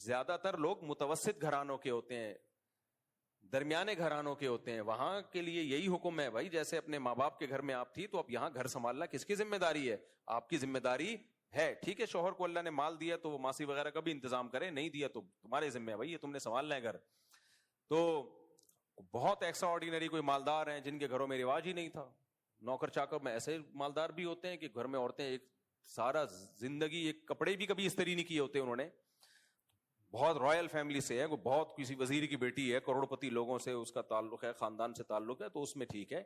زیادہ تر لوگ متوسط گھرانوں کے ہوتے ہیں، درمیانے گھرانوں کے ہوتے ہیں، وہاں کے لیے یہی حکم ہے بھائی، جیسے اپنے ماں باپ کے گھر میں آپ تھی تو اب یہاں گھر سنبھالنا کس کی ذمہ داری ہے؟ آپ کی ذمہ داری ہے. ٹھیک ہے شوہر کو اللہ نے مال دیا تو وہ ماسی وغیرہ کا بھی انتظام کرے، نہیں دیا تو تمہارے ذمہ ہے بھائی، یہ تم نے سنبھالنا ہے گھر. تو بہت ایکسٹرا آرڈینری کوئی مالدار ہیں جن کے گھروں میں رواج ہی نہیں تھا، نوکر چاکر میں ایسے مالدار بھی ہوتے ہیں کہ گھر میں عورتیں ایک سارا زندگی ایک کپڑے بھی کبھی استری نہیں کیے ہوتے انہوں نے، بہت رائل فیملی سے ہے، بہت کسی وزیر کی بیٹی ہے، کروڑ پتی لوگوں سے اس کا تعلق ہے، خاندان سے تعلق ہے، تو اس میں ٹھیک ہے.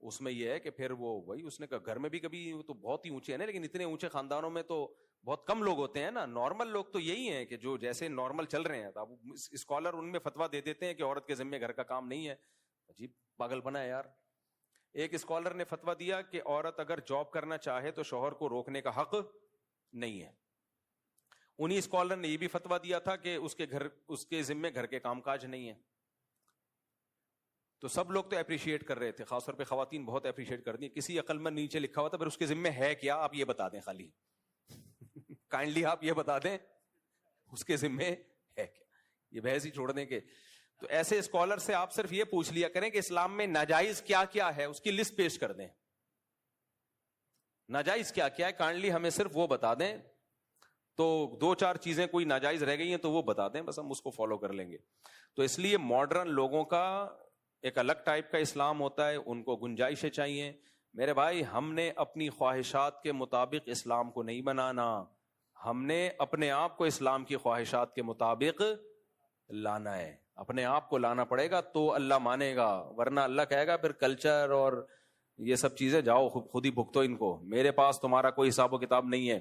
اس میں یہ ہے کہ پھر وہ وہی اس نے کہا گھر میں بھی کبھی تو بہت ہی اونچے ہیں نا، لیکن اتنے اونچے خاندانوں میں تو بہت کم لوگ ہوتے ہیں نا. نارمل لوگ تو یہی ہیں کہ جو جیسے نارمل چل رہے ہیں. اب اسکالر ان میں فتوا دے دیتے ہیں کہ عورت کے ذمہ گھر کا کام نہیں ہے. عجیب پاگل بنا ہے یار. ایک اسکالر نے فتوا دیا کہ عورت اگر جاب کرنا چاہے تو شوہر کو روکنے کا حق نہیں ہے. انہی اسکالر نے یہ بھی فتوا دیا تھا کہ اس کے ذمہ گھر کے کام کاج نہیں ہے. تو سب لوگ تو اپریشیٹ کر رہے تھے، خاص طور پہ خواتین بہت اپریشیٹ کر دی. کسی عقل مند نیچے لکھا ہوا تھا پھر اس کے ذمہ ہے کیا آپ یہ بتا دیں، خالی کائنڈلی آپ یہ بتا دیں اس کے ذمہ ہے کیا، یہ بحث ہی چھوڑ دیں. کہ تو ایسے اسکالر سے آپ صرف یہ پوچھ لیا کریں کہ اسلام میں ناجائز کیا کیا ہے، اس کی لسٹ پیش کر دیں. ناجائز کیا کیا ہے کائنڈلی ہمیں صرف وہ بتا دیں. تو 2-4 چیزیں کوئی ناجائز رہ گئی ہیں تو وہ بتا دیں، بس ہم اس کو فالو کر لیں گے. تو اس لیے ماڈرن لوگوں کا ایک الگ ٹائپ کا اسلام ہوتا ہے، ان کو گنجائشیں چاہیے. میرے بھائی ہم نے اپنی خواہشات کے مطابق اسلام کو نہیں بنانا، ہم نے اپنے آپ کو اسلام کی خواہشات کے مطابق لانا ہے. اپنے آپ کو لانا پڑے گا تو اللہ مانے گا، ورنہ اللہ کہے گا پھر کلچر اور یہ سب چیزیں جاؤ خود ہی بھگتو ان کو، میرے پاس تمہارا کوئی حساب و کتاب نہیں ہے.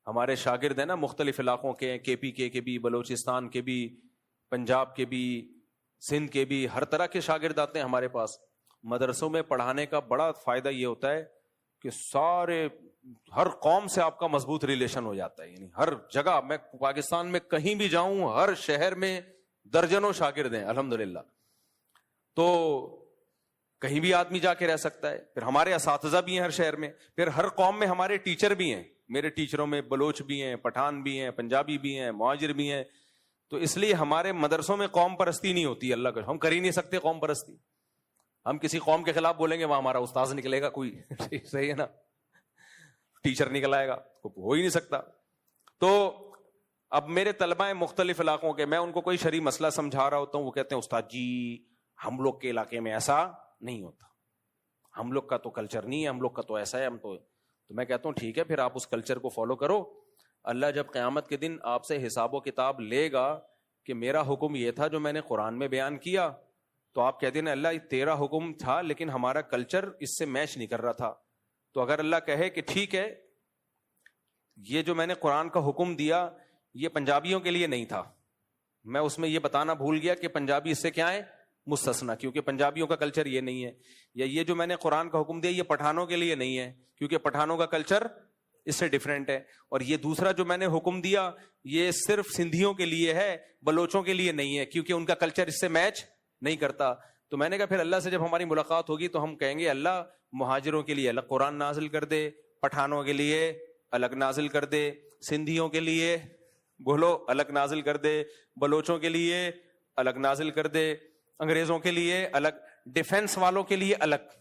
ہمارے شاگرد ہیں نا مختلف علاقوں کے، کے پی کے بھی، بلوچستان کے بھی، پنجاب کے بھی، سندھ کے بھی، ہر طرح کے شاگرد آتے ہیں ہمارے پاس. مدرسوں میں پڑھانے کا بڑا فائدہ یہ ہوتا ہے کہ ہر قوم سے آپ کا مضبوط ریلیشن ہو جاتا ہے. یعنی ہر جگہ، میں پاکستان میں کہیں بھی جاؤں ہر شہر میں درجنوں شاگرد ہیں الحمدللہ. تو کہیں بھی آدمی جا کے رہ سکتا ہے. پھر ہمارے اساتذہ بھی ہیں ہر شہر میں، پھر ہر قوم میں ہمارے ٹیچر بھی ہیں. میرے ٹیچروں میں بلوچ بھی ہیں، پٹھان بھی ہیں، پنجابی بھی ہیں، مہاجر بھی ہیں. تو اس لیے ہمارے مدرسوں میں قوم پرستی نہیں ہوتی. اللہ کا ہم کر ہی نہیں سکتے قوم پرستی. ہم کسی قوم کے خلاف بولیں گے وہاں ہمارا استاذ نکلے گا کوئی صحیح ہے نا، ٹیچر نکل آئے گا، ہو ہی نہیں سکتا. تو اب میرے طلبہ مختلف علاقوں کے، میں ان کو کوئی شرعی مسئلہ سمجھا رہا ہوتا ہوں، وہ کہتے ہیں استاد جی ہم لوگ کے علاقے میں ایسا نہیں ہوتا، ہم لوگ کا تو کلچر نہیں ہے، ہم لوگ کا تو ایسا ہے. ہم تو میں کہتا ہوں ٹھیک ہے پھر آپ اس کلچر کو فالو کرو. اللہ جب قیامت کے دن آپ سے حساب و کتاب لے گا کہ میرا حکم یہ تھا جو میں نے قرآن میں بیان کیا، تو آپ کہتے ہیں اللہ تیرا حکم تھا لیکن ہمارا کلچر اس سے میچ نہیں کر رہا تھا. تو اگر اللہ کہے کہ ٹھیک ہے یہ جو میں نے قرآن کا حکم دیا یہ پنجابیوں کے لیے نہیں تھا، میں اس میں یہ بتانا بھول گیا کہ پنجابی اس سے کیا ہے مستثنا، کیونکہ پنجابیوں کا کلچر یہ نہیں ہے. یا یہ جو میں نے قرآن کا حکم دیا یہ پٹھانوں کے لیے نہیں ہے کیونکہ پٹھانوں کا کلچر اس سے ڈیفرنٹ ہے. اور یہ دوسرا جو میں نے حکم دیا یہ صرف سندھیوں کے لیے ہے، بلوچوں کے لیے نہیں ہے کیونکہ ان کا کلچر اس سے میچ نہیں کرتا. تو میں نے کہا پھر اللہ سے جب ہماری ملاقات ہوگی تو ہم کہیں گے اللہ مہاجروں کے لیے الگ قرآن نازل کر دے، پٹھانوں کے لیے الگ نازل کر دے، سندھیوں کے لیے بولو الگ نازل کر دے، بلوچوں کے لیے الگ نازل کر دے، انگریزوں کے لیے الگ، ڈیفنس والوں کے لیے الگ.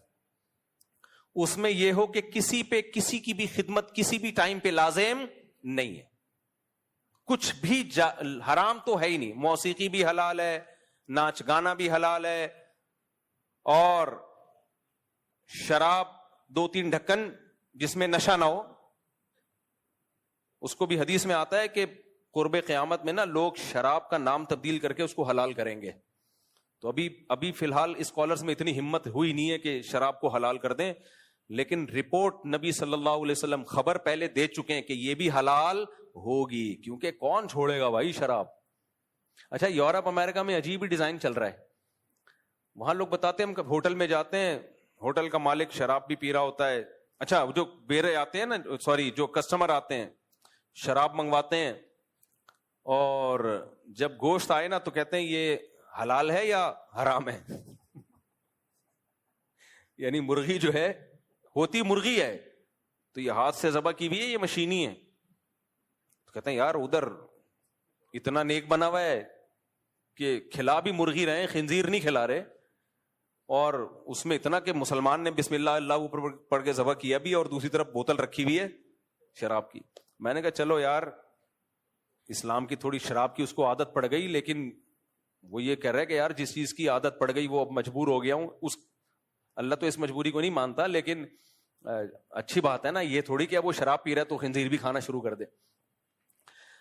اس میں یہ ہو کہ کسی پہ کسی کی بھی خدمت کسی بھی ٹائم پہ لازم نہیں ہے، کچھ بھی حرام تو ہے ہی نہیں. موسیقی بھی حلال ہے، ناچ گانا بھی حلال ہے، اور شراب 2-3 ڈھکن جس میں نشہ نہ ہو، اس کو بھی حدیث میں آتا ہے کہ قرب قیامت میں نا لوگ شراب کا نام تبدیل کر کے اس کو حلال کریں گے. تو ابھی فی الحال اسکالرز میں اتنی ہمت ہوئی نہیں ہے کہ شراب کو حلال کر دیں، لیکن رپورٹ نبی صلی اللہ علیہ وسلم خبر پہلے دے چکے ہیں کہ یہ بھی حلال ہوگی، کیونکہ کون چھوڑے گا بھائی شراب. اچھا یورپ امریکہ میں عجیب ہی ڈیزائن چل رہا ہے، وہاں لوگ بتاتے ہیں ہم ہوٹل میں جاتے ہیں، ہوٹل کا مالک شراب بھی پی رہا ہوتا ہے. اچھا جو بیرے آتے ہیں نا، جو کسٹمر آتے ہیں شراب منگواتے ہیں، اور جب گوشت آئے نا تو کہتے ہیں یہ حلال ہے یا حرام ہے. یعنی مرغی جو ہے ہوتی مرغی ہے تو یہ ہاتھ سے ذبح کی بھی ہے یہ مشینی ہے. تو کہتے ہیں یار ادھر اتنا نیک بنا ہوا ہے کہ کھلا بھی مرغی رہے ہیں, خنزیر نہیں کھلا رہے, اور اس میں اتنا کہ مسلمان نے بسم اللہ اللہ اوپر پڑھ کے ذبح کیا بھی, اور دوسری طرف بوتل رکھی ہوئی ہے شراب کی. میں نے کہا چلو یار, اسلام کی تھوڑی شراب کی اس کو عادت پڑ گئی, لیکن وہ یہ کہہ رہا ہے کہ یار جس چیز کی عادت پڑ گئی وہ اب مجبور ہو گیا ہوں. اللہ تو اس مجبوری کو نہیں مانتا, لیکن اچھی بات ہے نا یہ تھوڑی کہ اب وہ شراب پی رہا ہے تو خنزیر بھی کھانا شروع کر دے.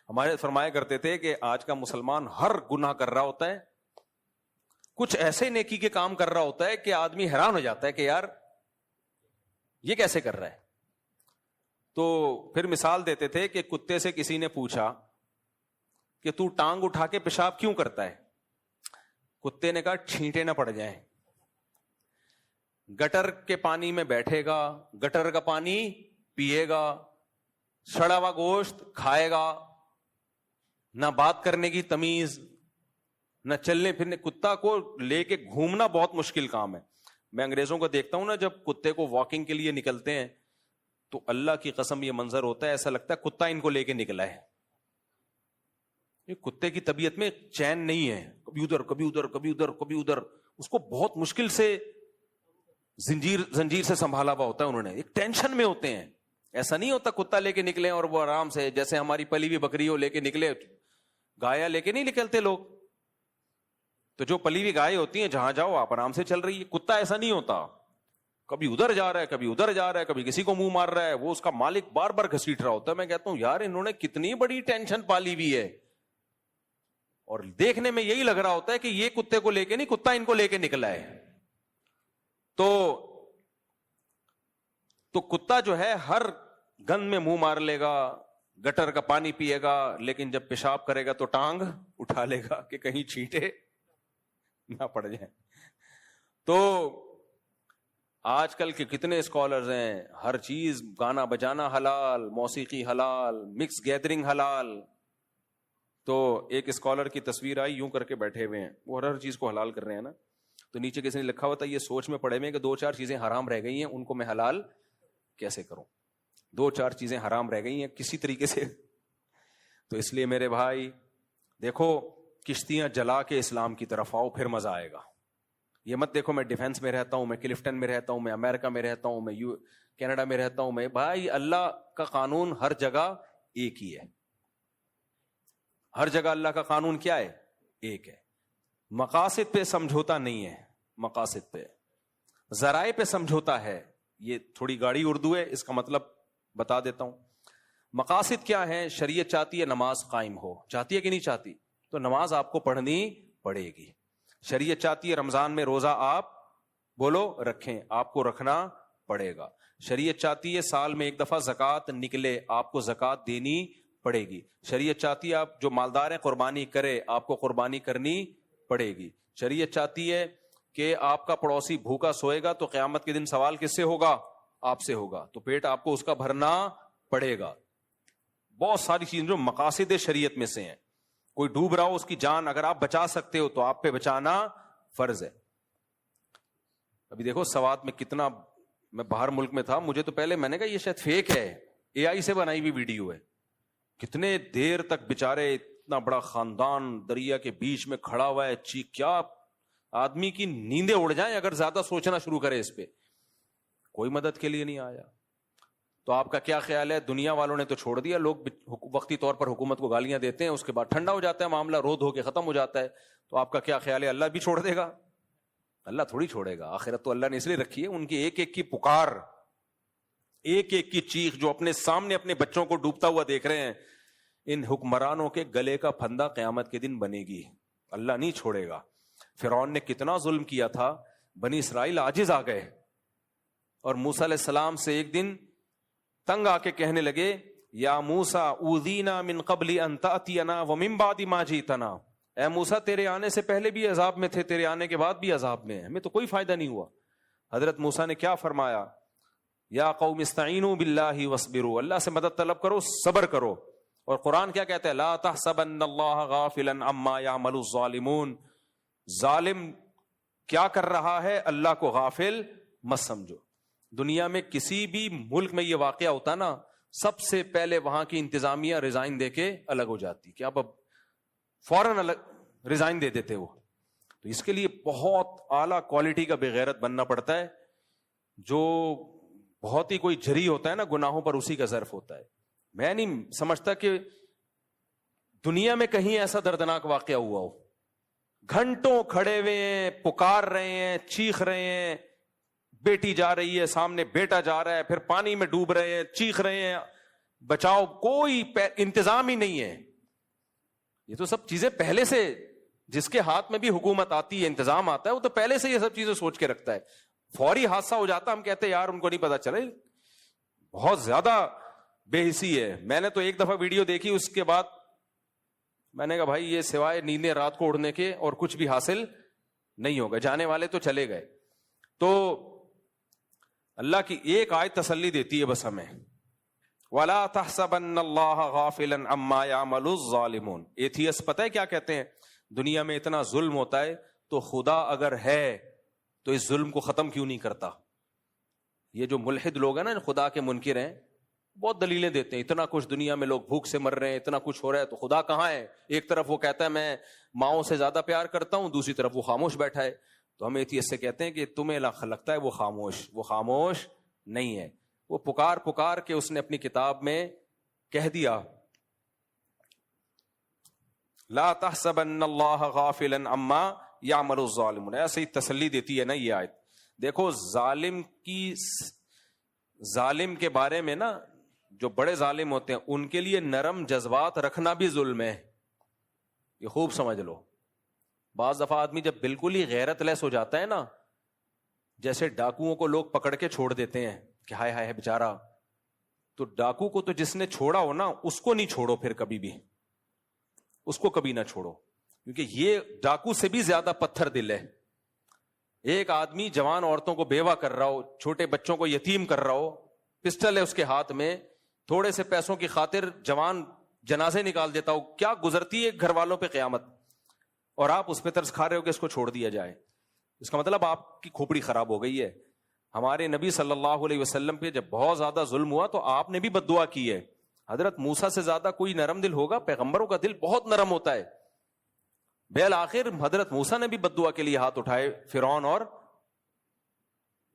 ہمارے فرمایا کرتے تھے کہ آج کا مسلمان ہر گناہ کر رہا ہوتا ہے, کچھ ایسے نیکی کے کام کر رہا ہوتا ہے کہ آدمی حیران ہو جاتا ہے کہ یار یہ کیسے کر رہا ہے. تو پھر مثال دیتے تھے کہ کتے سے کسی نے پوچھا کہ تو ٹانگ اٹھا کے پیشاب کیوں کرتا ہے؟ کتے نے کہا چھینٹے نہ پڑ جائیں. گٹر کے پانی میں بیٹھے گا, گٹر کا پانی پیے گا, سڑا ہوا گوشت کھائے گا, نہ بات کرنے کی تمیز, نہ چلنے پھرنے. کتا کو لے کے گھومنا بہت مشکل کام ہے. میں انگریزوں کو دیکھتا ہوں نا, جب کتے کو واکنگ کے لیے نکلتے ہیں تو اللہ کی قسم یہ منظر ہوتا ہے, ایسا لگتا ہے کتا ان کو لے کے نکلا ہے. یہ کتے کی طبیعت میں چین نہیں ہے, کبھی ادھر کبھی ادھر کبھی ادھر کبھی ادھر. اس کو بہت مشکل سے زنجیر سے سنبھالا ہوا ہوتا ہے انہوں نے, ایک ٹینشن میں ہوتے ہیں. ایسا نہیں ہوتا کتا لے کے نکلے اور وہ آرام سے, جیسے ہماری پلی ہوئی بکری ہو لے کے نکلے, گایا لے کے نہیں نکلتے لوگ. تو جو پلی ہوئی گائے ہوتی ہیں جہاں جاؤ آپ آرام سے چل رہی ہے. کتا ایسا نہیں ہوتا, کبھی ادھر جا رہا ہے کبھی ادھر جا رہا ہے, کبھی کسی کو منہ مار رہا ہے, وہ اس کا مالک بار بار گھسیٹ رہا ہوتا ہے. میں کہتا ہوں یار انہوں نے کتنی بڑی ٹینشن پالی ہوئی ہے, اور دیکھنے میں یہی لگ رہا ہوتا ہے کہ یہ کتے کو لے کے نہیں, کتا ان کو لے کے نکلا ہے. تو کتا جو ہے ہر گند میں منہ مار لے گا, گٹر کا پانی پیے گا, لیکن جب پیشاب کرے گا تو ٹانگ اٹھا لے گا کہ کہیں چھینٹے نہ پڑ جائیں. تو آج کل کے کتنے اسکالرز ہیں, ہر چیز گانا بجانا حلال, موسیقی حلال, مکس گیدرنگ حلال. تو ایک اسکالر کی تصویر آئی, یوں کر کے بیٹھے ہوئے ہیں, وہ ہر چیز کو حلال کر رہے ہیں نا. تو نیچے کسی نے لکھا ہوا تھا یہ سوچ میں پڑے ہوئے کہ 2-4 چیزیں حرام رہ گئی ہیں, ان کو میں حلال کیسے کروں. 2-4 چیزیں حرام رہ گئی ہیں کسی طریقے سے. تو اس لیے میرے بھائی دیکھو, کشتیاں جلا کے اسلام کی طرف آؤ, پھر مزہ آئے گا. یہ مت دیکھو میں ڈیفنس میں رہتا ہوں, میں کلفٹن میں رہتا ہوں, میں امریکہ میں رہتا ہوں, میں کینیڈا میں رہتا ہوں. میں بھائی اللہ کا قانون ہر جگہ ایک ہی ہے. ہر جگہ اللہ کا قانون کیا ہے؟ ایک ہے. مقاصد پہ سمجھوتا نہیں ہے, مقاصد پہ, ذرائع پہ سمجھوتا ہے. یہ تھوڑی گاڑی اردو ہے, اس کا مطلب بتا دیتا ہوں. مقاصد کیا ہے؟ شریعت چاہتی ہے نماز قائم ہو, چاہتی ہے کہ نہیں چاہتی؟ تو نماز آپ کو پڑھنی پڑے گی. شریعت چاہتی ہے رمضان میں روزہ آپ بولو رکھیں, آپ کو رکھنا پڑے گا. شریعت چاہتی ہے سال میں ایک دفعہ زکوٰۃ نکلے, آپ کو زکوٰۃ دینی پڑے گی. شریعت چاہتی ہے آپ جو مالدار ہیں قربانی کرے, آپ کو قربانی کرنی پڑے گی. شریعت چاہتی ہے کہ آپ کا پڑوسی بھوکا سوئے گا تو قیامت کے دن سوال کس سے ہوگا؟ آپ سے ہوگا, تو پیٹ آپ کو اس کا بھرنا پڑے گا. بہت ساری چیزیں جو مقاصد شریعت میں سے ہیں. کوئی ڈوب رہا ہو اس کی جان اگر آپ بچا سکتے ہو تو آپ پہ بچانا فرض ہے. ابھی دیکھو سوات میں کتنا, میں باہر ملک میں تھا, مجھے تو پہلے میں نے کہا یہ شاید فیک ہے, اے آئی سے بنائی ہوئی ویڈیو ہے. کتنے دیر تک بےچارے, اتنا بڑا خاندان دریا کے بیچ میں کھڑا ہوا ہے, کیا آدمی کی نیندیں اڑ جائیں اگر زیادہ سوچنا شروع کرے اس پہ. کوئی مدد کے لیے نہیں آیا. تو آپ کا کیا خیال ہے؟ دنیا والوں نے تو چھوڑ دیا, لوگ وقتی طور پر حکومت کو گالیاں دیتے ہیں, اس کے بعد ٹھنڈا ہو جاتا ہے معاملہ, رو دھو کے ختم ہو جاتا ہے. تو آپ کا کیا خیال ہے؟ اللہ بھی چھوڑ دے گا؟ اللہ تھوڑی چھوڑے گا. آخرت تو اللہ نے اس لیے رکھی ہے, ان کی ایک ایک کی پکار, ایک ایک کی چیخ, جو اپنے سامنے اپنے بچوں کو ڈوبتا ہوا دیکھ رہے ہیں, ان حکمرانوں کے گلے کا پھندا قیامت کے دن بنے گی. اللہ نہیں چھوڑے گا. فرعون نے کتنا ظلم کیا تھا, بنی اسرائیل عاجز آ گئے, اور موسیٰ علیہ السلام سے ایک دن تنگ آ کے کہنے لگے, یا موسیٰ اوذینا من قبل ان تأتینا ومن بعد ما جئتنا. اے موسیٰ تیرے آنے سے پہلے بھی عذاب میں تھے, تیرے آنے کے بعد بھی عذاب میں, ہمیں تو کوئی فائدہ نہیں ہوا. حضرت موسیٰ نے کیا فرمایا؟ یا قوم استعینوا باللہ واصبروا, اللہ سے مدد طلب کرو, صبر کرو. اور قرآن کیا کہتا ہے؟ لا تحسبن اللہ غافلا عما یعمل الظالمون. ظالم کیا کر رہا ہے اللہ کو غافل مت سمجھو. دنیا میں کسی بھی ملک میں یہ واقعہ ہوتا نا, سب سے پہلے وہاں کی انتظامیہ ریزائن دے کے الگ ہو جاتی کہ اب فوراً ریزائن دے دیتے وہ. تو اس کے لیے بہت اعلیٰ کوالٹی کا بغیرت بننا پڑتا ہے, جو بہت ہی کوئی جری ہوتا ہے نا گناہوں پر, اسی کا ظرف ہوتا ہے. میں نہیں سمجھتا کہ دنیا میں کہیں ایسا دردناک واقعہ ہوا ہو. گھنٹوں کھڑے ہوئے ہیں, پکار رہے ہیں, چیخ رہے ہیں, بیٹی جا رہی ہے, سامنے بیٹا جا رہا ہے, پھر پانی میں ڈوب رہے ہیں, چیخ رہے ہیں بچاؤ, کوئی انتظام ہی نہیں ہے. یہ تو سب چیزیں پہلے سے, جس کے ہاتھ میں بھی حکومت آتی ہے, انتظام آتا ہے, وہ تو پہلے سے یہ سب چیزیں سوچ کے رکھتا ہے. فوری حادثہ ہو جاتا, ہم کہتے ہیں یار ان کو نہیں پتا چلے, بہت زیادہ بے حسی ہے. میں نے تو ایک دفعہ ویڈیو دیکھی, اس کے بعد میں نے کہا بھائی یہ سوائے نیندیں رات کو اڑنے کے اور کچھ بھی حاصل نہیں ہوگا. جانے والے تو چلے گئے. تو اللہ کی ایک آیت تسلی دیتی ہے بس ہمیں, وَلَا تَحْسَبَنَّ اللَّهَ غَافِلًا عَمَّا يَعْمَلُ الظَّالِمُونَ. ایتھیس پتہ ہے کیا کہتے ہیں, دنیا میں اتنا ظلم ہوتا ہے تو خدا اگر ہے تو اس ظلم کو ختم کیوں نہیں کرتا. یہ جو ملحد لوگ ہیں نا, خدا کے منکر ہیں, بہت دلیلیں دیتے ہیں, اتنا کچھ دنیا میں لوگ بھوک سے مر رہے ہیں, اتنا کچھ ہو رہا ہے, تو خدا کہاں ہے. ایک طرف وہ کہتا ہے میں ماؤں سے زیادہ پیار کرتا ہوں, دوسری طرف وہ خاموش بیٹھا ہے. تو ہم ایتھیس سے کہتے ہیں کہ تمہیں لگتا ہے وہ خاموش نہیں ہے. وہ پکار کے اس نے اپنی کتاب میں کہہ دیا, لا تحسبن اللہ غافلا عما یعمل الظالمون. ایسے ہی تسلی دیتی ہے نا یہ آیت. دیکھو ظالم کے بارے میں نا, جو بڑے ظالم ہوتے ہیں ان کے لیے نرم جذبات رکھنا بھی ظلم ہے. یہ خوب سمجھ لو. بعض دفعہ آدمی جب بالکل ہی غیرت لیس ہو جاتا ہے نا, جیسے ڈاکوؤں کو لوگ پکڑ کے چھوڑ دیتے ہیں کہ ہائے ہائے بیچارہ, تو ڈاکو کو تو جس نے چھوڑا ہو نا اس کو نہیں چھوڑو, پھر کبھی بھی اس کو کبھی نہ چھوڑو, کیونکہ یہ ڈاکو سے بھی زیادہ پتھر دل ہے. ایک آدمی جوان عورتوں کو بیوہ کر رہا ہو, چھوٹے بچوں کو یتیم کر رہا ہو, پسٹل ہے اس کے ہاتھ میں, تھوڑے سے پیسوں کی خاطر جوان جنازے نکال دیتا ہو, کیا گزرتی ہے گھر والوں پہ قیامت, اور آپ اس پہ ترس کھا رہے ہو کہ اس کو چھوڑ دیا جائے. اس کا مطلب آپ کی کھوپڑی خراب ہو گئی ہے. ہمارے نبی صلی اللہ علیہ وسلم پہ جب بہت زیادہ ظلم ہوا تو آپ نے بھی بد دعا کی ہے. حضرت موسیٰ سے زیادہ کوئی نرم دل ہوگا؟ پیغمبروں کا دل بہت نرم ہوتا ہے. بالآخر حضرت موسیٰ نے بھی بد دعا کے لیے ہاتھ اٹھائے فرعون اور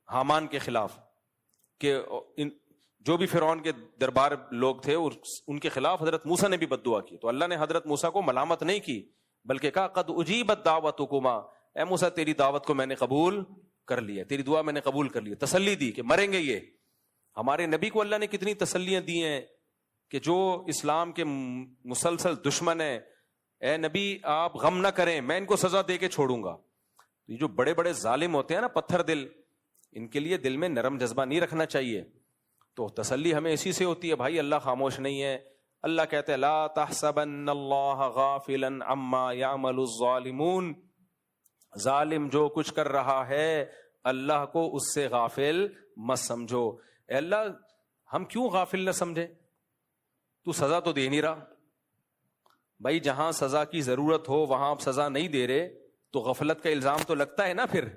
حامان کے خلاف, کہ جو بھی فرعون کے دربار لوگ تھے ان کے خلاف حضرت موسیٰ نے بھی بد دعا کی. تو اللہ نے حضرت موسیٰ کو ملامت نہیں کی, بلکہ کہا قد اجیبت دعوتکما, اے موسیٰ تیری دعوت کو میں نے قبول کر لیا, تیری دعا میں نے قبول کر لی. تسلی دی کہ مریں گے یہ. ہمارے نبی کو اللہ نے کتنی تسلیاں دی ہیں کہ جو اسلام کے مسلسل دشمن ہیں, اے نبی آپ غم نہ کریں, میں ان کو سزا دے کے چھوڑوں گا. یہ جو بڑے بڑے ظالم ہوتے ہیں نا پتھر دل, ان کے لیے دل میں نرم جذبہ نہیں رکھنا چاہیے. تو تسلی ہمیں اسی سے ہوتی ہے, بھائی اللہ خاموش نہیں ہے. اللہ کہتے ہیں لا تحسبن اللہ غافلا عما یعمل الظالمون, ظالم جو کچھ کر رہا ہے اللہ کو اس سے غافل مت سمجھو. اے اللہ ہم کیوں غافل نہ سمجھے, تو سزا تو دے نہیں رہا. بھائی جہاں سزا کی ضرورت ہو وہاں آپ سزا نہیں دے رہے تو غفلت کا الزام تو لگتا ہے نا. پھر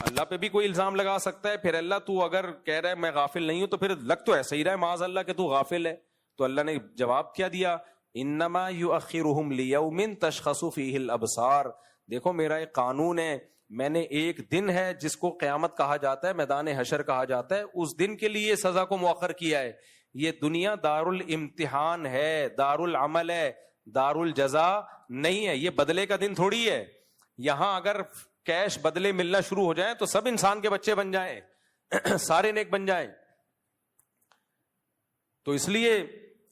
اللہ پہ بھی کوئی الزام لگا سکتا ہے, پھر اللہ تو اگر کہہ رہا ہے میں غافل نہیں ہوں تو پھر لگ تو ایسا ہی رہا ہے معاذ اللہ کہ تو غافل ہے. تو اللہ نے جواب کیا دیا, انما یؤخرہم لیوم تشخص فیہ الابصار. دیکھو میرا ایک قانون ہے, میں نے ایک دن ہے جس کو قیامت کہا جاتا ہے, میدان حشر کہا جاتا ہے, اس دن کے لیے سزا کو مؤخر کیا ہے. یہ دنیا دار الامتحان ہے, دار العمل ہے, دار الجزا نہیں ہے. یہ بدلے کا دن تھوڑی ہے. یہاں اگر کیش بدلے ملنا شروع ہو جائیں تو سب انسان کے بچے بن جائیں, سارے نیک بن جائیں. تو اس لیے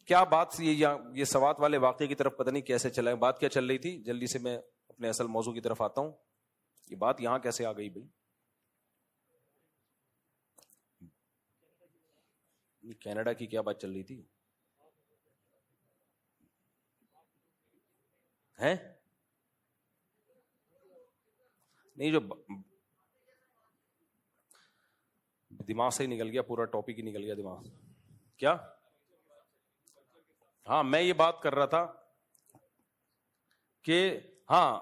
کیا بات یہ سوات والے واقعے کی طرف پتہ نہیں کیسے چلا ہے, بات کیا چل رہی تھی, جلدی سے میں اپنے اصل موضوع کی طرف آتا ہوں. یہ بات یہاں کیسے آ گئی بھائی؟ کینیڈا کی کیا بات چل رہی تھی ہیں؟ نہیں, جو دماغ سے ہی نکل گیا, پورا ٹاپک ہی نکل گیا دماغ. کیا؟ ہاں میں یہ بات کر رہا تھا کہ ہاں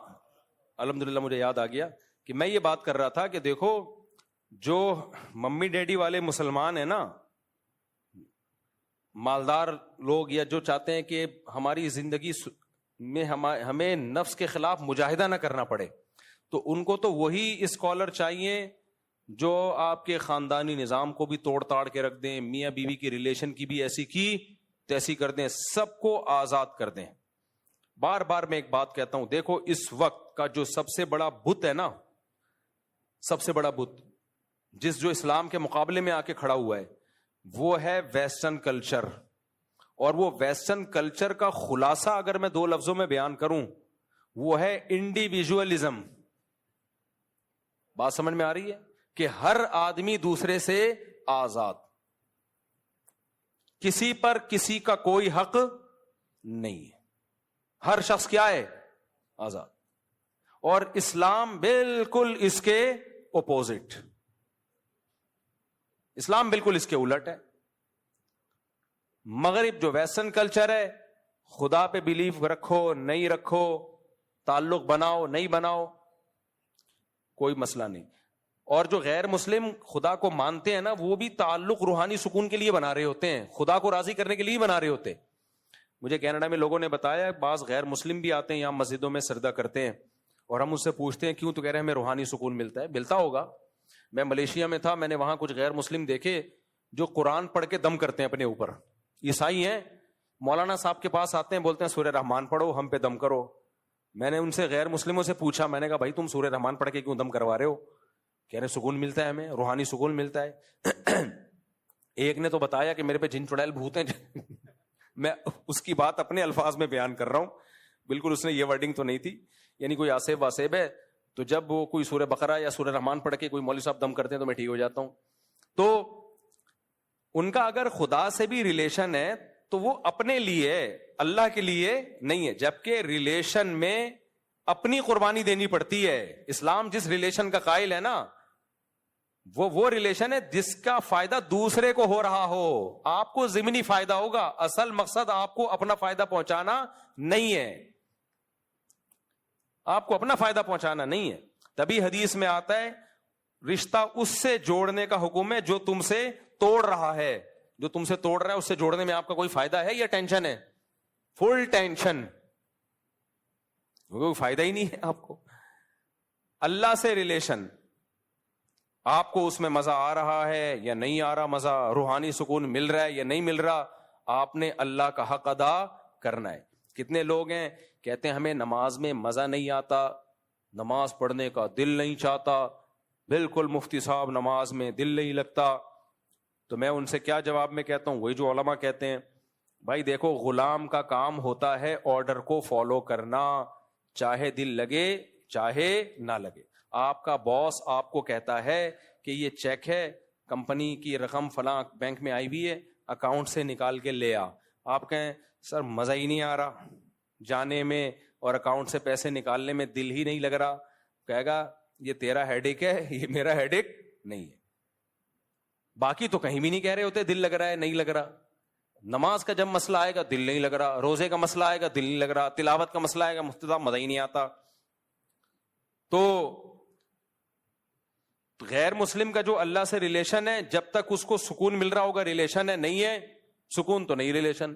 الحمدللہ مجھے یاد آ گیا کہ میں یہ بات کر رہا تھا کہ دیکھو جو ممی ڈیڈی والے مسلمان ہیں نا, مالدار لوگ, یا جو چاہتے ہیں کہ ہماری زندگی میں ہمیں نفس کے خلاف مجاہدہ نہ کرنا پڑے. تو ان کو تو وہی اسکالر چاہیے جو آپ کے خاندانی نظام کو بھی توڑ تاڑ کے رکھ دیں, میاں بیوی کی ریلیشن کی بھی ایسی کی تیسی کر دیں, سب کو آزاد کر دیں. بار بار میں ایک بات کہتا ہوں, دیکھو اس وقت کا جو سب سے بڑا بت ہے نا, سب سے بڑا بت جو اسلام کے مقابلے میں آ کے کھڑا ہوا ہے, وہ ہے ویسٹرن کلچر. اور وہ ویسٹرن کلچر کا خلاصہ اگر میں 2 لفظوں میں بیان کروں, وہ ہے انڈیویجولزم. بات سمجھ میں آ رہی ہے کہ ہر آدمی دوسرے سے آزاد, کسی پر کسی کا کوئی حق نہیں ہے, ہر شخص کیا ہے, آزاد. اور اسلام بالکل اس کے اپوزٹ, اسلام بالکل اس کے الٹ ہے. مغرب جو ویسٹرن کلچر ہے, خدا پہ بلیف رکھو نہیں رکھو, تعلق بناؤ نہیں بناؤ, کوئی مسئلہ نہیں. اور جو غیر مسلم خدا کو مانتے ہیں نا, وہ بھی تعلق روحانی سکون کے لیے بنا رہے ہوتے ہیں, خدا کو راضی کرنے کے لیے بنا رہے ہوتے ہیں. مجھے کینیڈا میں لوگوں نے بتایا, بعض غیر مسلم بھی آتے ہیں یہاں مسجدوں میں سجدہ کرتے ہیں, اور ہم اس سے پوچھتے ہیں کیوں, تو کہہ رہے ہیں ہمیں روحانی سکون ملتا ہے. ملتا ہوگا. میں ملیشیا میں تھا, میں نے وہاں کچھ غیر مسلم دیکھے جو قرآن پڑھ کے دم کرتے ہیں اپنے اوپر. عیسائی ہیں, مولانا صاحب کے پاس آتے ہیں, بولتے ہیں سورہ رحمان پڑھو, ہم پہ دم کرو. میں نے ان سے غیر مسلموں سے پوچھا, میں نے کہا بھائی تم سورہ رحمان پڑھ کے کیوں دم کروا رہے ہو؟ کہہ رہے سکون ملتا ہے ہمیں, روحانی سکون ملتا ہے. ایک نے تو بتایا کہ میرے پہ جن چڑیل بھوت ہیں. میں اس کی بات اپنے الفاظ میں بیان کر رہا ہوں, بالکل اس نے یہ ورڈنگ تو نہیں تھی, یعنی کوئی آسیب واسیب ہے تو جب وہ کوئی سورہ بقرہ یا سورہ رحمان پڑھ کے کوئی مولوی صاحب دم کرتے ہیں تو میں ٹھیک ہو جاتا ہوں. تو ان کا اگر خدا سے بھی ریلیشن ہے تو وہ اپنے لیے, اللہ کے لیے نہیں ہے, جبکہ ریلیشن میں اپنی قربانی دینی پڑتی ہے. اسلام جس ریلیشن کا قائل ہے نا, وہ ریلیشن ہے جس کا فائدہ دوسرے کو ہو رہا ہو. آپ کو ضمنی فائدہ ہوگا, اصل مقصد آپ کو اپنا فائدہ پہنچانا نہیں ہے, آپ کو اپنا فائدہ پہنچانا نہیں ہے. تبھی حدیث میں آتا ہے رشتہ اس سے جوڑنے کا حکم ہے جو تم سے توڑ رہا ہے. جو تم سے توڑ رہا ہے اس سے جوڑنے میں آپ کا کوئی فائدہ ہے یا ٹینشن ہے؟ فل ٹینشن, کوئی فائدہ ہی نہیں ہے آپ کو. اللہ سے ریلیشن, آپ کو اس میں مزہ آ رہا ہے یا نہیں آ رہا مزہ, روحانی سکون مل رہا ہے یا نہیں مل رہا, آپ نے اللہ کا حق ادا کرنا ہے. کتنے لوگ ہیں کہتے ہیں ہمیں نماز میں مزہ نہیں آتا, نماز پڑھنے کا دل نہیں چاہتا, بالکل مفتی صاحب نماز میں دل نہیں لگتا. تو میں ان سے کیا جواب میں کہتا ہوں, وہی جو علماء کہتے ہیں, بھائی دیکھو غلام کا کام ہوتا ہے آرڈر کو فالو کرنا, چاہے دل لگے چاہے نہ لگے. آپ کا باس آپ کو کہتا ہے کہ یہ چیک ہے, کمپنی کی رقم فلاں بینک میں آئی ہوئی ہے, اکاؤنٹ سے نکال کے لے آ. آپ کہیں سر مزہ ہی نہیں آ رہا جانے میں اور اکاؤنٹ سے پیسے نکالنے میں, دل ہی نہیں لگ رہا. کہے گا یہ تیرا ہیڈ ایک ہے, یہ میرا ہیڈ ایک نہیں ہے. باقی تو کہیں بھی نہیں کہہ رہے ہوتے دل لگ رہا ہے نہیں لگ رہا. نماز کا جب مسئلہ آئے گا دل نہیں لگ رہا, روزے کا مسئلہ آئے گا دل نہیں لگ رہا, تلاوت کا مسئلہ آئے گا مفتدہ مزہ ہی نہیں آتا. تو غیر مسلم کا جو اللہ سے ریلیشن ہے, جب تک اس کو سکون مل رہا ہوگا ریلیشن ہے, نہیں ہے سکون تو نہیں ریلیشن.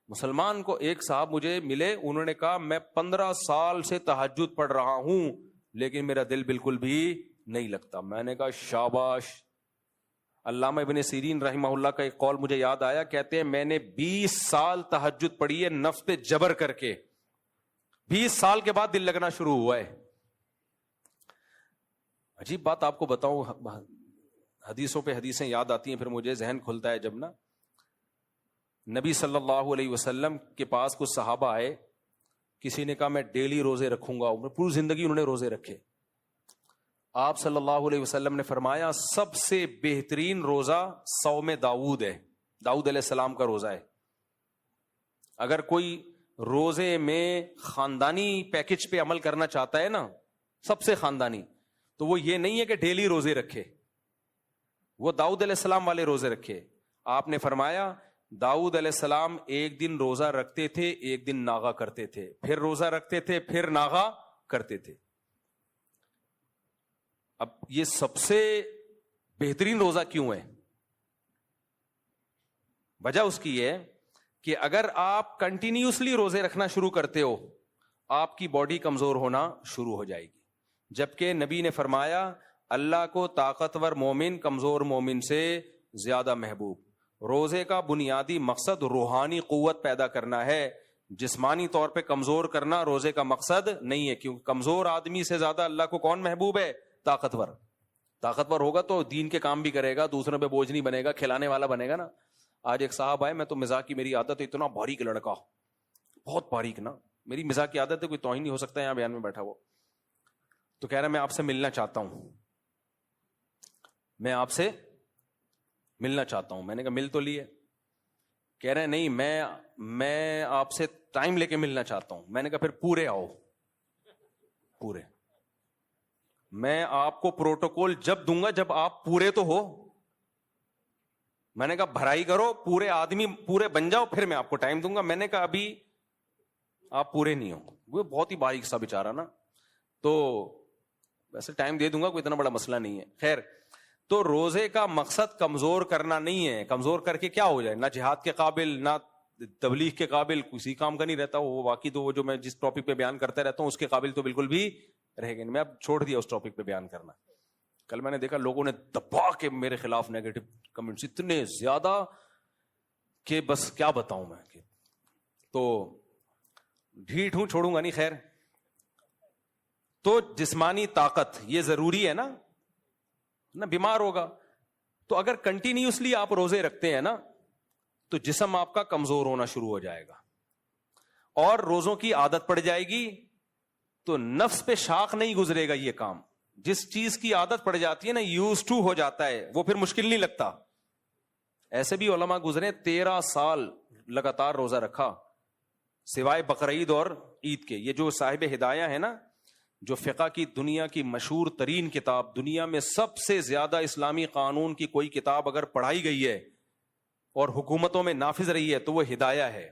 مسلمان کو ایک صاحب مجھے ملے, انہوں نے کہا میں 15 سال سے تہجد پڑھ رہا ہوں لیکن میرا دل بالکل بھی نہیں لگتا. میں نے کہا شاباش. علامہ ابن سیرین رحمہ اللہ کا ایک قول مجھے یاد آیا, کہتے ہیں میں نے 20 سال تہجد پڑھی ہے نفس پہ جبر کر کے, 20 سال کے بعد دل لگنا شروع ہوا ہے. عجیب بات آپ کو بتاؤں, حدیثوں پہ حدیثیں یاد آتی ہیں, پھر مجھے ذہن کھلتا ہے جب نا نبی صلی اللہ علیہ وسلم کے پاس کچھ صحابہ آئے, کسی نے کہا میں ڈیلی روزے رکھوں گا, پوری زندگی انہوں نے روزے رکھے. آپ صلی اللہ علیہ وسلم نے فرمایا سب سے بہترین روزہ صوم داؤد ہے, داؤد علیہ السلام کا روزہ ہے. اگر کوئی روزے میں خاندانی پیکج پہ عمل کرنا چاہتا ہے نا, سب سے خاندانی, تو وہ یہ نہیں ہے کہ ڈیلی روزے رکھے, وہ داؤد علیہ السلام والے روزے رکھے. آپ نے فرمایا داؤد علیہ السلام ایک دن روزہ رکھتے تھے, ایک دن ناغا کرتے تھے, پھر روزہ رکھتے تھے, پھر ناغا کرتے تھے. اب یہ سب سے بہترین روزہ کیوں ہے؟ وجہ اس کی ہے کہ اگر آپ کنٹینیوسلی روزے رکھنا شروع کرتے ہو آپ کی باڈی کمزور ہونا شروع ہو جائے گی. جبکہ نبی نے فرمایا اللہ کو طاقتور مومن کمزور مومن سے زیادہ محبوب. روزے کا بنیادی مقصد روحانی قوت پیدا کرنا ہے، جسمانی طور پہ کمزور کرنا روزے کا مقصد نہیں ہے. کیونکہ کمزور آدمی سے زیادہ اللہ کو کون محبوب ہے؟ طاقتور. طاقتور ہوگا تو دین کے کام بھی کرے گا، دوسروں پہ بوجھ نہیں بنے گا، کھلانے والا بنے گا نا. آج ایک صاحب آئے، میں تو مزاح کی میری عادت ہے، اتنا باریک لڑکا، بہت باریک نا، میری مزاح کی عادت ہے، کوئی توہین نہیں ہو سکتا یہاں بیان میں بیٹھا. وہ تو کہہ رہا میں آپ سے ملنا چاہتا ہوں، میں آپ سے ملنا چاہتا ہوں. میں نے کہا مل تو لیے. کہہ رہے ہیں نہیں میں آپ سے ٹائم لے کے ملنا چاہتا ہوں. میں نے کہا پھر پورے آؤ، پورے. میں آپ کو پروٹوکول جب دوں گا جب آپ پورے تو ہو. میں نے کہا بھرائی کرو، پورے آدمی پورے بن جاؤ، پھر میں آپ کو ٹائم دوں گا. میں نے کہا ابھی آپ پورے نہیں ہو. وہ بہت ہی باریک سا بیچارہ نا، تو ویسے ٹائم دے دوں گا، کوئی اتنا بڑا مسئلہ نہیں ہے. خیر، تو روزے کا مقصد کمزور کرنا نہیں ہے. کمزور کر کے کیا ہو جائے؟ نہ جہاد کے قابل، نہ تبلیغ کے قابل، کسی کام کا نہیں رہتا وہ. باقی تو وہ جو میں جس ٹاپک پہ بیان کرتا رہتا ہوں اس کے قابل تو بالکل بھی رہے گا نہیں. میں اب چھوڑ دیا اس ٹاپک پہ بیان کرنا. کل میں نے دیکھا لوگوں نے دبا کے میرے خلاف نیگیٹو کمنٹس اتنے زیادہ کہ بس کیا بتاؤں میں. تو ڈھیٹ ہوں، چھوڑوں گا نہیں. خیر، تو جسمانی طاقت یہ ضروری ہے نا بیمار ہوگا تو اگر کنٹینیوسلی آپ روزے رکھتے ہیں نا تو جسم آپ کا کمزور ہونا شروع ہو جائے گا اور روزوں کی عادت پڑ جائے گی تو نفس پہ شاخ نہیں گزرے گا. یہ کام جس چیز کی عادت پڑ جاتی ہے نا، یوز ٹو ہو جاتا ہے، وہ پھر مشکل نہیں لگتا. ایسے بھی علماء گزرے 13 سال لگاتار روزہ رکھا سوائے بقرعید اور عید کے. یہ جو صاحب ہدایہ ہے نا، جو فقہ کی دنیا کی مشہور ترین کتاب، دنیا میں سب سے زیادہ اسلامی قانون کی کوئی کتاب اگر پڑھائی گئی ہے اور حکومتوں میں نافذ رہی ہے تو وہ ہدایہ ہے،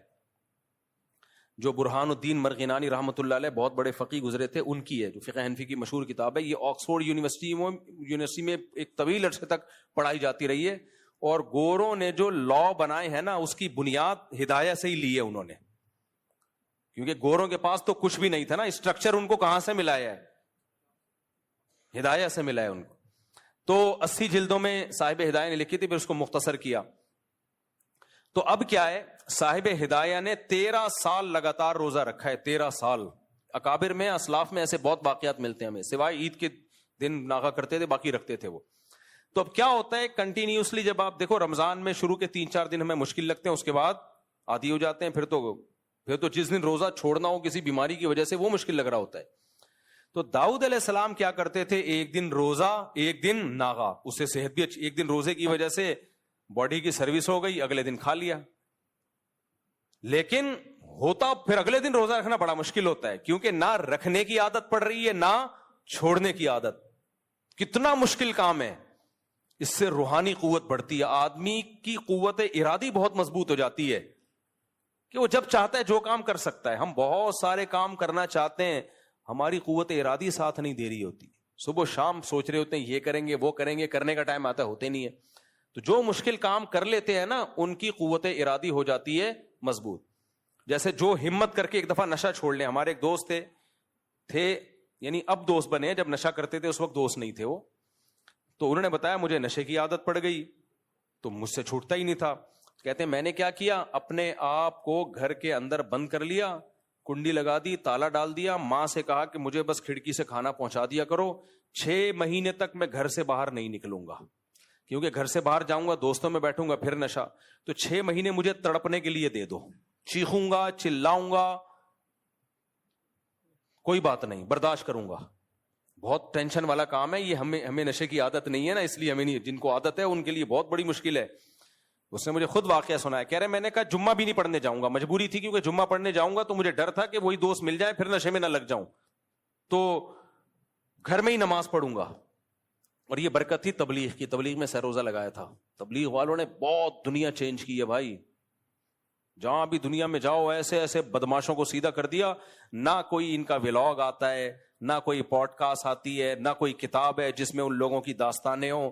جو برہان الدین مرغینانی رحمۃ اللہ علیہ بہت بڑے فقی گزرے تھے، ان کی ہے، جو فقہ حنفی کی مشہور کتاب ہے. یہ آکسفورڈ یونیورسٹی میں ایک طویل عرصے تک پڑھائی جاتی رہی ہے. اور گوروں نے جو لا بنائے ہیں نا اس کی بنیاد ہدایہ سے ہی لی ہے انہوں نے، کیونکہ گوروں کے پاس تو کچھ بھی نہیں تھا نا. اسٹرکچر ان کو کہاں سے ملا ہے؟ ہدایہ سے ملا ہے ان کو. تو 80 جلدوں میں صاحب ہدایہ نے لکھی تھی، پھر اس کو مختصر کیا. تو اب کیا ہے، صاحب ہدایہ نے 13 سال لگاتار روزہ رکھا ہے. 13 سال. اکابر میں، اسلاف میں ایسے بہت واقعات ملتے ہیں ہمیں، سوائے عید کے دن ناغا کرتے تھے، باقی رکھتے تھے وہ. تو اب کیا ہوتا ہے کنٹینیوسلی، جب آپ دیکھو رمضان میں شروع کے 3-4 دن ہمیں مشکل لگتے ہیں، اس کے بعد عادی ہو جاتے ہیں. پھر تو جس دن روزہ چھوڑنا ہو کسی بیماری کی وجہ سے وہ مشکل لگ رہا ہوتا ہے. تو داؤد علیہ السلام کیا کرتے تھے؟ ایک دن روزہ، ایک دن ناغا. اس سے صحت بھی اچھی. ایک دن روزے کی وجہ سے باڈی کی سروس ہو گئی، اگلے دن کھا لیا. لیکن ہوتا پھر اگلے دن روزہ رکھنا بڑا مشکل ہوتا ہے، کیونکہ نہ رکھنے کی عادت پڑ رہی ہے نہ چھوڑنے کی عادت. کتنا مشکل کام ہے. اس سے روحانی قوت بڑھتی ہے، آدمی کی قوت ارادی بہت مضبوط ہو جاتی ہے کہ وہ جب چاہتا ہے جو کام کر سکتا ہے. ہم بہت سارے کام کرنا چاہتے ہیں، ہماری قوت ارادی ساتھ نہیں دے رہی ہوتی. صبح شام سوچ رہے ہوتے ہیں یہ کریں گے وہ کریں گے، کرنے کا ٹائم آتا ہوتے نہیں ہے. تو جو مشکل کام کر لیتے ہیں نا ان کی قوت ارادی ہو جاتی ہے مضبوط. جیسے جو ہمت کر کے ایک دفعہ نشہ چھوڑ لیں. ہمارے ایک دوست تھے یعنی اب دوست بنے، جب نشہ کرتے تھے اس وقت دوست نہیں تھے وہ. تو انہوں نے بتایا مجھے نشے کی عادت پڑ گئی تو مجھ سے چھوٹتا ہی نہیں تھا. کہتے ہیں میں نے کیا کیا، اپنے آپ کو گھر کے اندر بند کر لیا، کنڈی لگا دی، تالا ڈال دیا، ماں سے کہا کہ مجھے بس کھڑکی سے کھانا پہنچا دیا کرو. 6 مہینے تک میں گھر سے باہر نہیں نکلوں گا، کیونکہ گھر سے باہر جاؤں گا دوستوں میں بیٹھوں گا پھر نشہ. تو 6 مہینے مجھے تڑپنے کے لیے دے دو، چیخوں گا چلاؤں گا، کوئی بات نہیں، برداشت کروں گا. بہت ٹینشن والا کام ہے یہ. ہمیں نشے کی عادت نہیں ہے نا، اس لیے ہمیں نہیں. جن کو عادت ہے ان کے لیے بہت بڑی مشکل ہے. اس نے مجھے خود واقعہ سنایا. کہہ رہے میں نے کہا جمعہ بھی نہیں پڑھنے جاؤں گا، مجبوری تھی کیونکہ جمعہ پڑھنے جاؤں گا تو مجھے ڈر تھا کہ وہی دوست مل جائے پھر نشے میں نہ لگ جاؤں، تو گھر میں ہی نماز پڑھوں گا. اور یہ برکت تھی تبلیغ کی. تبلیغ میں سروزہ لگایا تھا. تبلیغ والوں نے بہت دنیا چینج کی ہے بھائی. جہاں بھی دنیا میں جاؤ ایسے ایسے بدماشوں کو سیدھا کر دیا. نہ کوئی ان کا ولاگ آتا ہے، نہ کوئی پوڈ کاسٹ آتی ہے، نہ کوئی کتاب ہے جس میں ان لوگوں کی داستانیں ہوں.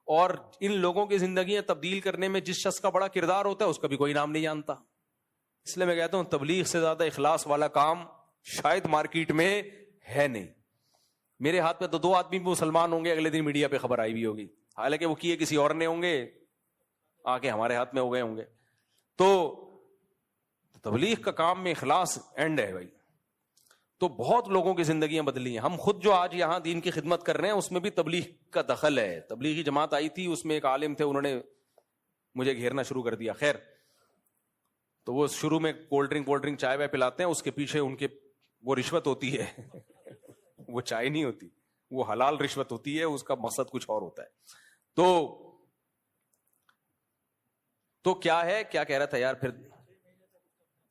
اور ان لوگوں کی زندگیاں تبدیل کرنے میں جس شخص کا بڑا کردار ہوتا ہے اس کا بھی کوئی نام نہیں جانتا. اس لیے میں کہتا ہوں تبلیغ سے زیادہ اخلاص والا کام شاید مارکیٹ میں ہے نہیں. میرے ہاتھ میں تو 2 آدمی بھی مسلمان ہوں گے, اگلے دن میڈیا پہ خبر آئی بھی ہوگی, حالانکہ وہ کیے کسی اور نے ہوں گے, آ کے ہمارے ہاتھ میں ہو گئے ہوں گے. تو تبلیغ کا کام میں اخلاص اینڈ ہے بھائی. تو بہت لوگوں کی زندگیاں بدلی ہیں. ہم خود جو آج یہاں دین کی خدمت کر رہے ہیں اس میں بھی تبلیغ کا دخل ہے. تبلیغی جماعت آئی تھی, اس میں ایک عالم تھے, انہوں نے مجھے گھیرنا شروع کر دیا. خیر, تو وہ شروع میں کولڈ ڈرنک چائے وائے پلاتے ہیں, اس کے پیچھے ان کے وہ رشوت ہوتی ہے وہ چائے نہیں ہوتی, وہ حلال رشوت ہوتی ہے, اس کا مقصد کچھ اور ہوتا ہے. تو کیا ہے, کیا کہہ رہا تھا یار پھر,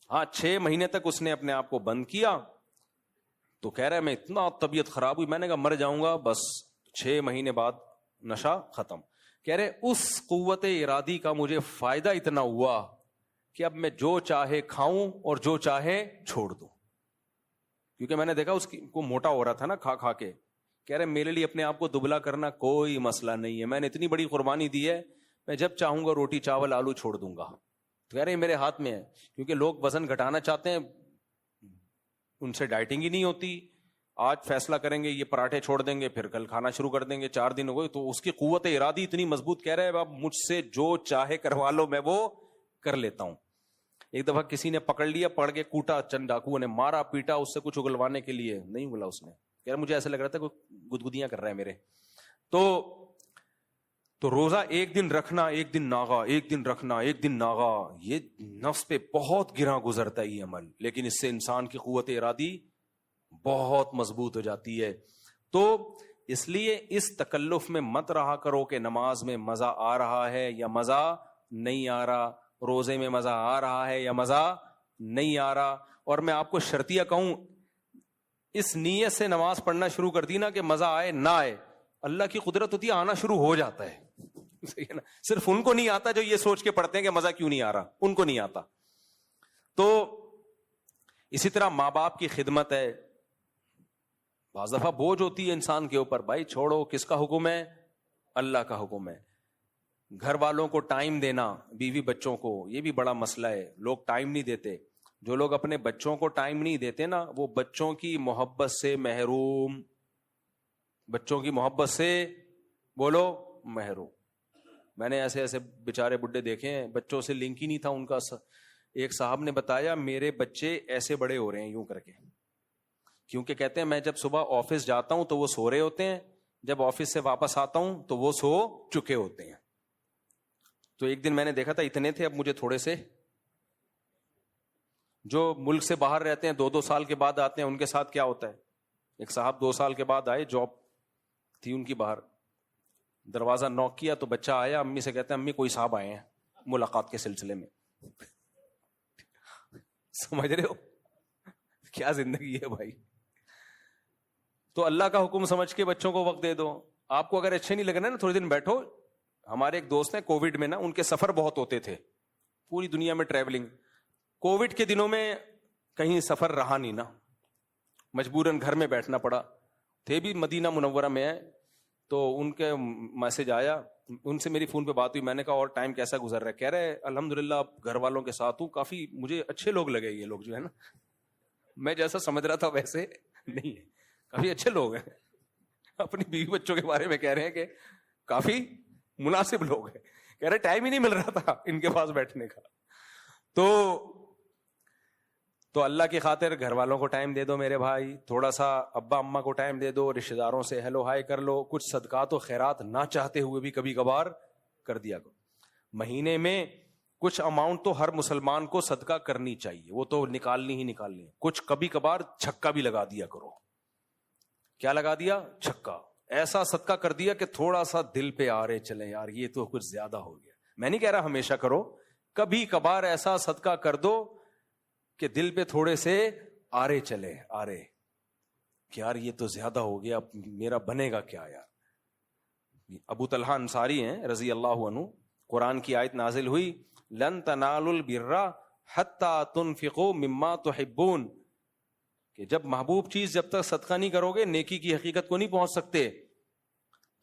ہاں 6 مہینے تک اس نے اپنے آپ کو بند کیا. تو کہہ رہا ہے میں اتنا طبیعت خراب ہوئی, میں نے کہا مر جاؤں گا بس. 6 مہینے بعد نشہ ختم. کہہ رہے اس قوت ارادی کا مجھے فائدہ اتنا ہوا کہ اب میں جو چاہے کھاؤں اور جو چاہے چھوڑ دوں, کیونکہ میں نے دیکھا اس کو موٹا ہو رہا تھا نا کھا کھا کے. کہہ رہے میرے لیے اپنے آپ کو دبلا کرنا کوئی مسئلہ نہیں ہے, میں نے اتنی بڑی قربانی دی ہے, میں جب چاہوں گا روٹی چاول آلو چھوڑ دوں گا. تو کہہ رہے میرے ہاتھ میں ہے, کیونکہ لوگ وزن گھٹانا چاہتے ہیں, ان سے ڈائٹنگ ہی نہیں ہوتی. آج فیصلہ کریں گے یہ پراٹھے چھوڑ دیں گے, پھر کل کھانا شروع کر دیں گے, 4 دن ہو گئے. تو اس کی قوت ارادی اتنی مضبوط, کہہ رہے اب مجھ سے جو چاہے کروا لو, میں وہ کر لیتا ہوں. ایک دفعہ کسی نے پکڑ لیا, پڑ کے کوٹا, چند ڈاکوؤں نے مارا پیٹا اس سے کچھ اگلوانے کے لیے, نہیں بولا اس نے. کہہ رہا مجھے ایسا لگ رہا تھا کوئی گدگدیاں کر رہا ہے میرے. تو روزہ ایک دن رکھنا, ایک دن ناغا, ایک دن رکھنا, ایک دن ناغا, یہ نفس پہ بہت گراں گزرتا ہے یہ عمل, لیکن اس سے انسان کی قوت ارادی بہت مضبوط ہو جاتی ہے. تو اس لیے اس تکلف میں مت رہا کرو کہ نماز میں مزہ آ رہا ہے یا مزہ نہیں آ رہا, روزے میں مزہ آ رہا ہے یا مزہ نہیں آ رہا. اور میں آپ کو شرطیہ کہوں, اس نیت سے نماز پڑھنا شروع کر دی نا کہ مزہ آئے نہ آئے, اللہ کی قدرت ہوتی ہے, آنا شروع ہو جاتا ہے. صرف ان کو نہیں آتا جو یہ سوچ کے پڑھتے ہیں کہ مزہ کیوں نہیں آ رہا, ان کو نہیں آتا. تو اسی طرح ماں باپ کی خدمت ہے, بعض دفعہ بوجھ ہوتی ہے انسان کے اوپر, بھائی چھوڑو, کس کا حکم ہے, اللہ کا حکم ہے. گھر والوں کو ٹائم دینا, بیوی بچوں کو, یہ بھی بڑا مسئلہ ہے, لوگ ٹائم نہیں دیتے. جو لوگ اپنے بچوں کو ٹائم نہیں دیتے نا, وہ بچوں کی محبت سے محروم, بچوں کی محبت سے بولو محروم. میں نے ایسے ایسے بیچارے بڈھے دیکھے ہیں, بچوں سے لنک ہی نہیں تھا ان کا. ایک صاحب نے بتایا میرے بچے ایسے بڑے ہو رہے ہیں یوں کر کے, کیونکہ کہتے ہیں میں جب صبح آفس جاتا ہوں تو وہ سو رہے ہوتے ہیں, جب آفس سے واپس آتا ہوں تو وہ سو چکے ہوتے ہیں. تو ایک دن میں نے دیکھا تھا اتنے تھے, اب مجھے تھوڑے سے, جو ملک سے باہر رہتے ہیں 2-2 سال کے بعد آتے ہیں, ان کے ساتھ کیا ہوتا ہے. ایک صاحب 2 سال کے بعد آئے, جاب تھی ان کی باہر, دروازہ نوک کیا تو بچہ آیا, امی سے کہتے ہیں امی کوئی صاحب آئے ہیں ملاقات کے سلسلے میں. سمجھ رہے ہو کیا زندگی ہے بھائی. تو اللہ کا حکم سمجھ کے بچوں کو وقت دے دو. آپ کو اگر اچھے نہیں لگ رہے نا, تھوڑے دن بیٹھو. ہمارے ایک دوست ہیں کووڈ میں نا, ان کے سفر بہت ہوتے تھے, پوری دنیا میں ٹریولنگ. کووڈ کے دنوں میں کہیں سفر رہا نہیں نا, مجبوراً گھر میں بیٹھنا پڑا. تھے بھی مدینہ منورہ میں ہیں, تو ان کے میسج آیا, ان سے میری فون پہ بات ہوئی. میں نے کہا اور ٹائم کیسا گزر رہا ہے؟ کہہ رہے الحمدللہ گھر والوں کے ساتھ ہوں, کافی مجھے اچھے لوگ لگے یہ لوگ, جو ہے نا میں جیسا سمجھ رہا تھا ویسے نہیں ہے, کافی اچھے لوگ ہیں. اپنی بیوی بچوں کے بارے میں کہہ رہے ہیں کہ کافی مناسب لوگ ہیں. کہہ رہے ٹائم ہی نہیں مل رہا تھا ان کے پاس بیٹھنے کا. تو اللہ کی خاطر گھر والوں کو ٹائم دے دو میرے بھائی, تھوڑا سا ابا اماں کو ٹائم دے دو, رشتہ داروں سے ہیلو ہائی کر لو, کچھ صدقات و خیرات نہ چاہتے ہوئے بھی کبھی کبھار کر دیا کرو. مہینے میں کچھ اماؤنٹ تو ہر مسلمان کو صدقہ کرنی چاہیے, وہ تو نکالنی ہی نکالنی ہے. کچھ کبھی کبھار چھکا بھی لگا دیا کرو. کیا لگا دیا؟ چھکا. ایسا صدقہ کر دیا کہ تھوڑا سا دل پہ آ رہے چلے یار یہ تو کچھ زیادہ ہو گیا. میں نہیں کہہ رہا ہمیشہ کرو, کبھی کبھار ایسا صدقہ کر دو کہ دل پہ تھوڑے سے آرے چلے, آرے کہ یار یہ تو زیادہ ہو گیا, میرا بنے گا کیا یار. ابو طلحہ انصاری ہیں رضی اللہ عنہ, قرآن کی آیت نازل ہوئی لن تنالوا البر حتی تنفقوا مما تحبون, کہ جب محبوب چیز جب تک صدقہ نہیں کرو گے نیکی کی حقیقت کو نہیں پہنچ سکتے.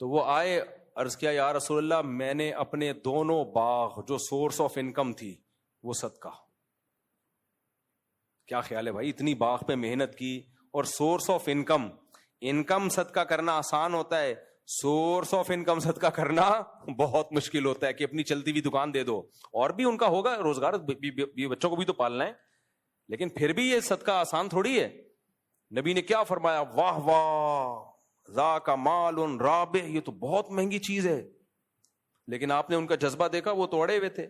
تو وہ آئے, عرض کیا یا رسول اللہ میں نے اپنے دونوں باغ جو سورس آف انکم تھی وہ صدقہ. کیا خیال ہے بھائی؟ اتنی باغ پہ محنت کی اور سورس آف انکم صدقہ کرنا آسان ہوتا ہے، سورس آف انکم صدقہ کرنا بہت مشکل ہوتا ہے کہ اپنی چلتی ہوئی دکان دے دو، اور بھی ان کا ہوگا روزگار، بچوں کو بھی تو پالنا ہے، لیکن پھر بھی یہ صدقہ آسان تھوڑی ہے۔ نبی نے کیا فرمایا؟ واہ واہ ذاک مال رابح، یہ تو بہت مہنگی چیز ہے، لیکن آپ نے ان کا جذبہ دیکھا، وہ تو اڑے ہوئے تھے،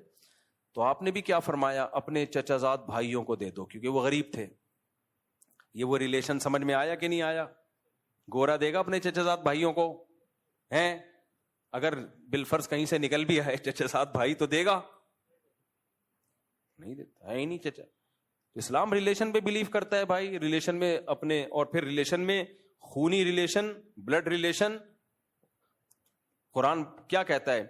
تو آپ نے بھی کیا فرمایا؟ اپنے چچا زاد بھائیوں کو دے دو، کیونکہ وہ غریب تھے۔ یہ وہ ریلیشن سمجھ میں آیا کہ نہیں آیا؟ گورا دے گا اپنے چچا زاد بھائیوں کو ہیں؟ اگر بالفرض کہیں سے نکل بھی آئے چچا زاد بھائی تو دے گا؟ نہیں دیتا ہے ہی نہیں چچا۔ اسلام ریلیشن پہ بلیو کرتا ہے بھائی، ریلیشن میں اپنے، اور پھر ریلیشن میں خونی ریلیشن، بلڈ ریلیشن۔ قرآن کیا کہتا ہے؟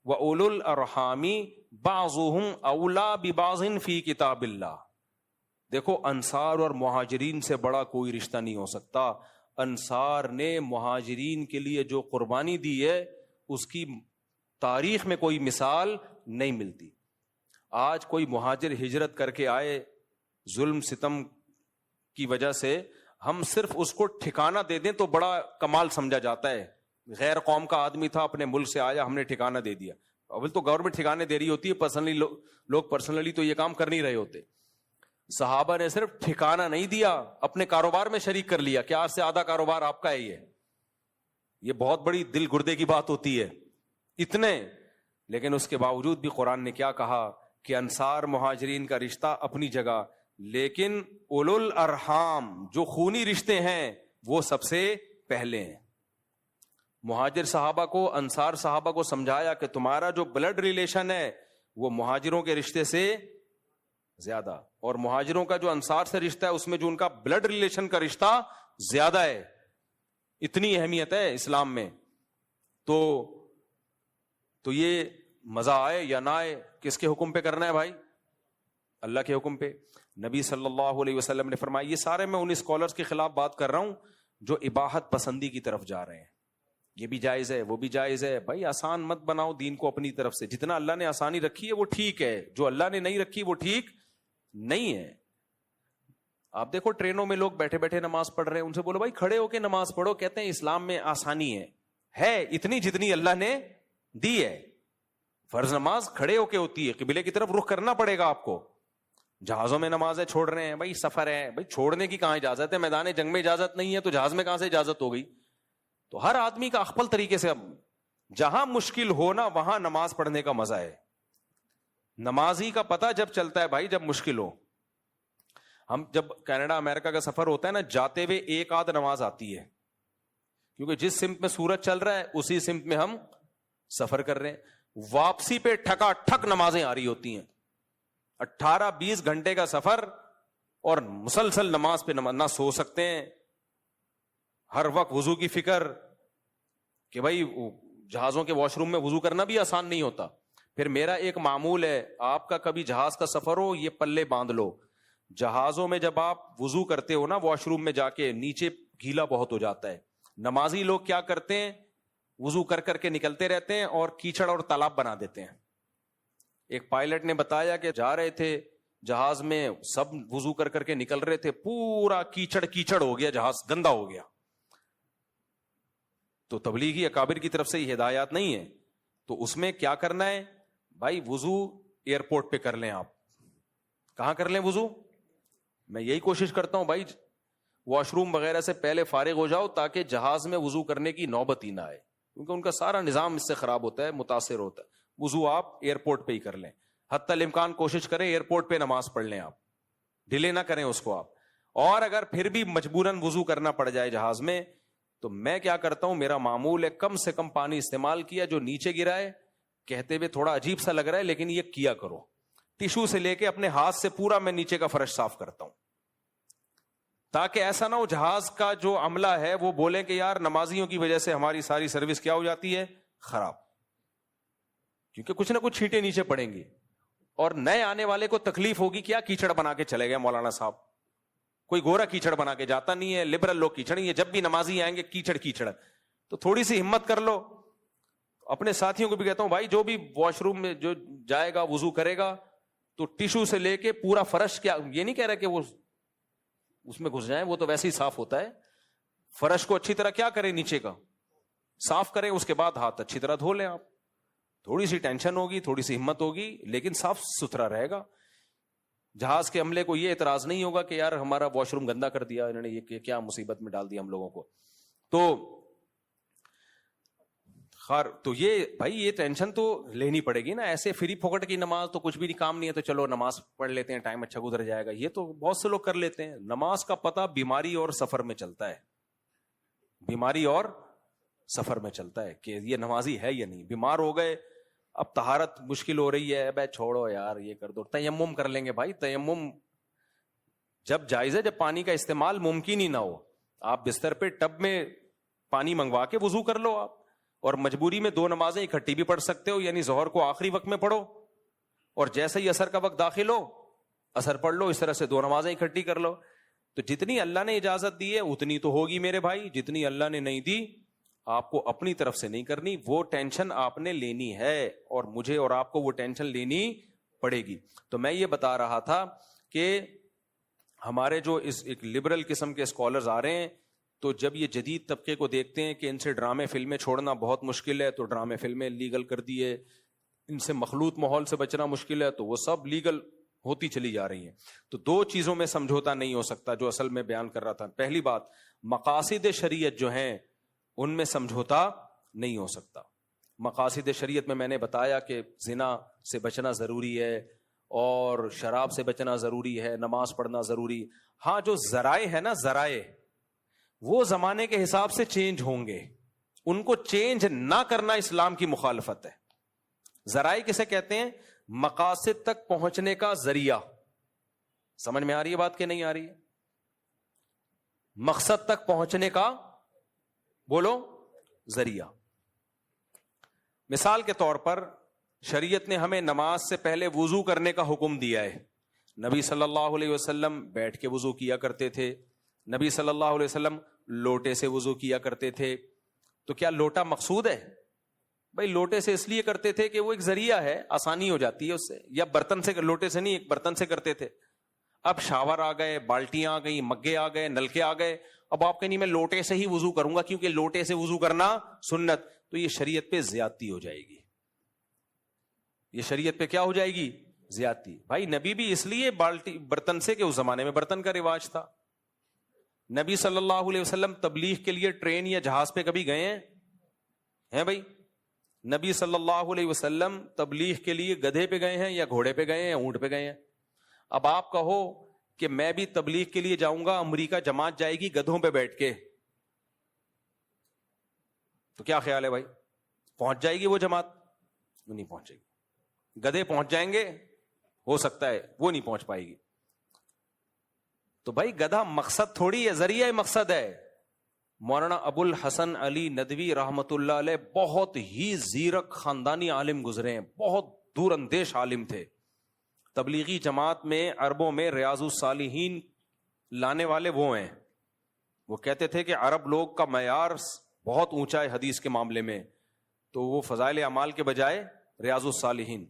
وَأُولُو الْأَرْحَامِ بَعْضُهُمْ أَوْلَىٰ بِبَعْضٍ فِي كِتَابِ اللَّهِ۔ دیکھو انصار اور مہاجرین سے بڑا کوئی رشتہ نہیں ہو سکتا۔ انصار نے مہاجرین کے لیے جو قربانی دی ہے اس کی تاریخ میں کوئی مثال نہیں ملتی۔ آج کوئی مہاجر ہجرت کر کے آئے ظلم ستم کی وجہ سے، ہم صرف اس کو ٹھکانہ دے دیں تو بڑا کمال سمجھا جاتا ہے۔ غیر قوم کا آدمی تھا، اپنے ملک سے آیا، ہم نے ٹھکانہ دے دیا۔ اول تو گورنمنٹ ٹھکانے دے رہی ہوتی ہے، پرسنلی لوگ پرسنلی تو یہ کام کر نہیں رہے ہوتے۔ صحابہ نے صرف ٹھکانہ نہیں دیا، اپنے کاروبار میں شریک کر لیا کہ آج سے آدھا کاروبار آپ کا ہے۔ یہ بہت بڑی دل گردے کی بات ہوتی ہے اتنے، لیکن اس کے باوجود بھی قرآن نے کیا کہا کہ انصار مہاجرین کا رشتہ اپنی جگہ، لیکن اولو الارحام جو خونی رشتے ہیں وہ سب سے پہلے ہیں۔ مہاجر صحابہ کو، انصار صحابہ کو سمجھایا کہ تمہارا جو بلڈ ریلیشن ہے وہ مہاجروں کے رشتے سے زیادہ، اور مہاجروں کا جو انصار سے رشتہ ہے اس میں جو ان کا بلڈ ریلیشن کا رشتہ زیادہ ہے۔ اتنی اہمیت ہے اسلام میں۔ تو یہ مزہ آئے یا نہ آئے، کس کے حکم پہ کرنا ہے بھائی؟ اللہ کے حکم پہ۔ نبی صلی اللہ علیہ وسلم نے فرمایا، یہ سارے میں ان اسکالرز کے خلاف بات کر رہا ہوں جو اباحت پسندی کی طرف جا رہے ہیں، یہ بھی جائز ہے وہ بھی جائز ہے۔ بھائی آسان مت بناؤ دین کو اپنی طرف سے، جتنا اللہ نے آسانی رکھی ہے وہ ٹھیک ہے، جو اللہ نے نہیں رکھی وہ ٹھیک نہیں ہے۔ آپ دیکھو ٹرینوں میں لوگ بیٹھے بیٹھے نماز پڑھ رہے ہیں، ان سے بولو بھائی کھڑے ہو کے نماز پڑھو، کہتے ہیں اسلام میں آسانی ہے اتنی جتنی اللہ نے دی ہے۔ فرض نماز کھڑے ہو کے ہوتی ہے، قبلے کی طرف رخ کرنا پڑے گا آپ کو۔ جہازوں میں نمازیں چھوڑ رہے ہیں، بھائی سفر ہے، بھائی چھوڑنے کی کہاں اجازت ہے؟ میدان جنگ میں اجازت نہیں ہے تو جہاز میں کہاں سے اجازت ہو گئی؟ تو ہر آدمی کا اخپل طریقے سے، اب جہاں مشکل ہونا وہاں نماز پڑھنے کا مزہ ہے۔ نمازی کا پتہ جب چلتا ہے بھائی جب مشکل ہو۔ ہم جب کینیڈا امریکہ کا سفر ہوتا ہے نا، جاتے ہوئے ایک آدھ نماز آتی ہے، کیونکہ جس سمت میں سورج چل رہا ہے اسی سمت میں ہم سفر کر رہے ہیں۔ واپسی پہ ٹھکا ٹھک نمازیں آ رہی ہوتی ہیں، 18-20 گھنٹے کا سفر اور مسلسل نماز پہ نہ سو سکتے ہیں، ہر وقت وضو کی فکر کہ بھائی جہازوں کے واش روم میں وضو کرنا بھی آسان نہیں ہوتا۔ پھر میرا ایک معمول ہے، آپ کا کبھی جہاز کا سفر ہو یہ پلے باندھ لو، جہازوں میں جب آپ وضو کرتے ہو نا واش روم میں جا کے، نیچے گیلا بہت ہو جاتا ہے۔ نمازی لوگ کیا کرتے ہیں؟ وضو کر کر کے نکلتے رہتے ہیں اور کیچڑ اور تالاب بنا دیتے ہیں۔ ایک پائلٹ نے بتایا کہ جا رہے تھے جہاز میں، سب وضو کر کر کے نکل رہے تھے، پورا کیچڑ ہو گیا، جہاز گندا ہو گیا۔ تو تبلیغی اکابر کی طرف سے یہ ہدایات نہیں ہے، تو اس میں کیا کرنا ہے بھائی؟ وضو ایئرپورٹ پہ کر لیں۔ آپ کہاں کر لیں وضو؟ میں یہی کوشش کرتا ہوں بھائی واش روم وغیرہ سے پہلے فارغ ہو جاؤ تاکہ جہاز میں وضو کرنے کی نوبت ہی نہ آئے، کیونکہ ان کا سارا نظام اس سے خراب ہوتا ہے، متاثر ہوتا ہے۔ وضو آپ ایئرپورٹ پہ ہی کر لیں، حتی الامکان کوشش کریں ایئرپورٹ پہ نماز پڑھ لیں، آپ ڈیلے نہ کریں اس کو آپ۔ اور اگر پھر بھی مجبوراً وضو کرنا پڑ جائے جہاز میں، تو میں کیا کرتا ہوں، میرا معمول ہے کم سے کم پانی استعمال کیا، جو نیچے گرا ہے، کہتے ہوئے تھوڑا عجیب سا لگ رہا ہے لیکن یہ کیا کرو، ٹیشو سے لے کے اپنے ہاتھ سے پورا میں نیچے کا فرش صاف کرتا ہوں، تاکہ ایسا نہ ہو جہاز کا جو عملہ ہے وہ بولے کہ یار نمازیوں کی وجہ سے ہماری ساری سروس کیا ہو جاتی ہے، خراب، کیونکہ کچھ نہ کچھ چھینٹے نیچے پڑیں گی، اور نئے آنے والے کو تکلیف ہوگی، کیا کیچڑ بنا کے چلے گئے مولانا صاحب، کوئی گورا کیچڑ بنا کے جاتا نہیں ہے، لبرل لوگ کیچڑ نہیں ہے، جب بھی نمازی آئیں گے کیچڑ، تو تھوڑی سی ہمت کر لو۔ اپنے ساتھیوں کو بھی کہتا ہوں بھائی جو بھی واش روم میں جو جائے گا وضو کرے گا تو ٹیشو سے لے کے پورا فرش، کیا یہ نہیں کہہ رہا کہ وہ اس میں گھس جائیں, وہ تو ویسے ہی صاف ہوتا ہے. فرش کو اچھی طرح کیا کریں, نیچے کا صاف کریں, اس کے بعد ہاتھ اچھی طرح دھو لیں. آپ تھوڑی سی ٹینشن ہوگی, تھوڑی سی ہمت ہوگی, لیکن صاف ستھرا رہے گا. جہاز کے عملے کو یہ اعتراض نہیں ہوگا کہ یار ہمارا واش روم گندا کر دیا انہوں نے, یہ کیا مصیبت میں ڈال دیا ہم لوگوں کو. تو یہ بھائی یہ ٹینشن تو لینی پڑے گی نا. ایسے فری پھوکٹ کی نماز تو کچھ بھی نہیں, کام نہیں ہے تو چلو نماز پڑھ لیتے ہیں, ٹائم اچھا گزر جائے گا, یہ تو بہت سے لوگ کر لیتے ہیں. نماز کا پتہ بیماری اور سفر میں چلتا ہے, بیماری اور سفر میں چلتا ہے کہ یہ نمازی ہے یا نہیں. بیمار ہو گئے, اب طہارت مشکل ہو رہی ہے, بھائی چھوڑو یار یہ کر دو, تیمم کر لیں گے. بھائی تیمم جب جائز ہے جب پانی کا استعمال ممکن ہی نہ ہو. آپ بستر پہ ٹب میں پانی منگوا کے وضو کر لو آپ, اور مجبوری میں 2 نمازیں اکٹھی بھی پڑھ سکتے ہو, یعنی ظہر کو آخری وقت میں پڑھو اور جیسے ہی عصر کا وقت داخل ہو عصر پڑھ لو, اس طرح سے 2 نمازیں اکٹھی کر لو. تو جتنی اللہ نے اجازت دی ہے اتنی تو ہوگی میرے بھائی, جتنی اللہ نے نہیں دی آپ کو اپنی طرف سے نہیں کرنی. وہ ٹینشن آپ نے لینی ہے اور مجھے اور آپ کو وہ ٹینشن لینی پڑے گی. تو میں یہ بتا رہا تھا کہ ہمارے جو اس ایک لبرل قسم کے اسکالرز آ رہے ہیں, تو جب یہ جدید طبقے کو دیکھتے ہیں کہ ان سے ڈرامے فلمیں چھوڑنا بہت مشکل ہے, تو ڈرامے فلمیں لیگل کر دیے, ان سے مخلوط ماحول سے بچنا مشکل ہے, تو وہ سب لیگل ہوتی چلی جا رہی ہیں. تو 2 چیزوں میں سمجھوتا نہیں ہو سکتا جو اصل میں بیان کر رہا تھا. پہلی بات, مقاصد شریعت جو ہیں ان میں سمجھوتا نہیں ہو سکتا. مقاصد شریعت میں نے بتایا کہ زنا سے بچنا ضروری ہے اور شراب سے بچنا ضروری ہے, نماز پڑھنا ضروری. ہاں جو ذرائع ہے نا, ذرائع وہ زمانے کے حساب سے چینج ہوں گے, ان کو چینج نہ کرنا اسلام کی مخالفت ہے. ذرائع کسے کہتے ہیں؟ مقاصد تک پہنچنے کا ذریعہ. سمجھ میں آ رہی ہے بات کہ نہیں آ رہی ہے؟ مقصد تک پہنچنے کا بولو ذریعہ. مثال کے طور پر شریعت نے ہمیں نماز سے پہلے وضو کرنے کا حکم دیا ہے. نبی صلی اللہ علیہ وسلم بیٹھ کے وضو کیا کرتے تھے, نبی صلی اللہ علیہ وسلم لوٹے سے وضو کیا کرتے تھے. تو کیا لوٹا مقصود ہے؟ بھائی لوٹے سے اس لیے کرتے تھے کہ وہ ایک ذریعہ ہے, آسانی ہو جاتی ہے اس سے, یا برتن سے, لوٹے سے نہیں ایک برتن سے کرتے تھے. اب شاور آ گئے, بالٹیاں آ گئی, مگے آ گئے, نلکے آ گئے, اب آپ کہیں میں لوٹے سے ہی وضو کروں گا کیونکہ لوٹے سے وضو کرنا سنت, تو یہ شریعت پہ زیادتی ہو جائے گی. یہ شریعت پہ کیا ہو جائے گی؟ زیادتی. بھائی نبی بھی اس لیے بالٹی برتن سے کہ اس زمانے میں برتن کا رواج تھا. نبی صلی اللہ علیہ وسلم تبلیغ کے لیے ٹرین یا جہاز پہ کبھی گئے ہیں بھائی؟ نبی صلی اللہ علیہ وسلم تبلیغ کے لیے گدھے پہ گئے ہیں یا گھوڑے پہ گئے ہیں یا اونٹ پہ گئے ہیں؟ اب آپ کہو کہ میں بھی تبلیغ کے لیے جاؤں گا, امریکہ جماعت جائے گی گدھوں پہ بیٹھ کے, تو کیا خیال ہے بھائی؟ پہنچ جائے گی وہ جماعت؟ نہیں پہنچے گی. گدھے پہنچ جائیں گے, ہو سکتا ہے, وہ نہیں پہنچ پائے گی. تو بھائی گدھا مقصد تھوڑی ہے, ذریعہ مقصد ہے. مولانا ابو الحسن علی ندوی رحمت اللہ علیہ بہت ہی زیرک خاندانی عالم گزرے ہیں, بہت دور اندیش عالم تھے. تبلیغی جماعت میں عربوں میں ریاض الصالحین لانے والے وہ ہیں. وہ کہتے تھے کہ عرب لوگ کا معیار بہت اونچا ہے حدیث کے معاملے میں, تو وہ فضائل اعمال کے بجائے ریاض الصالحین.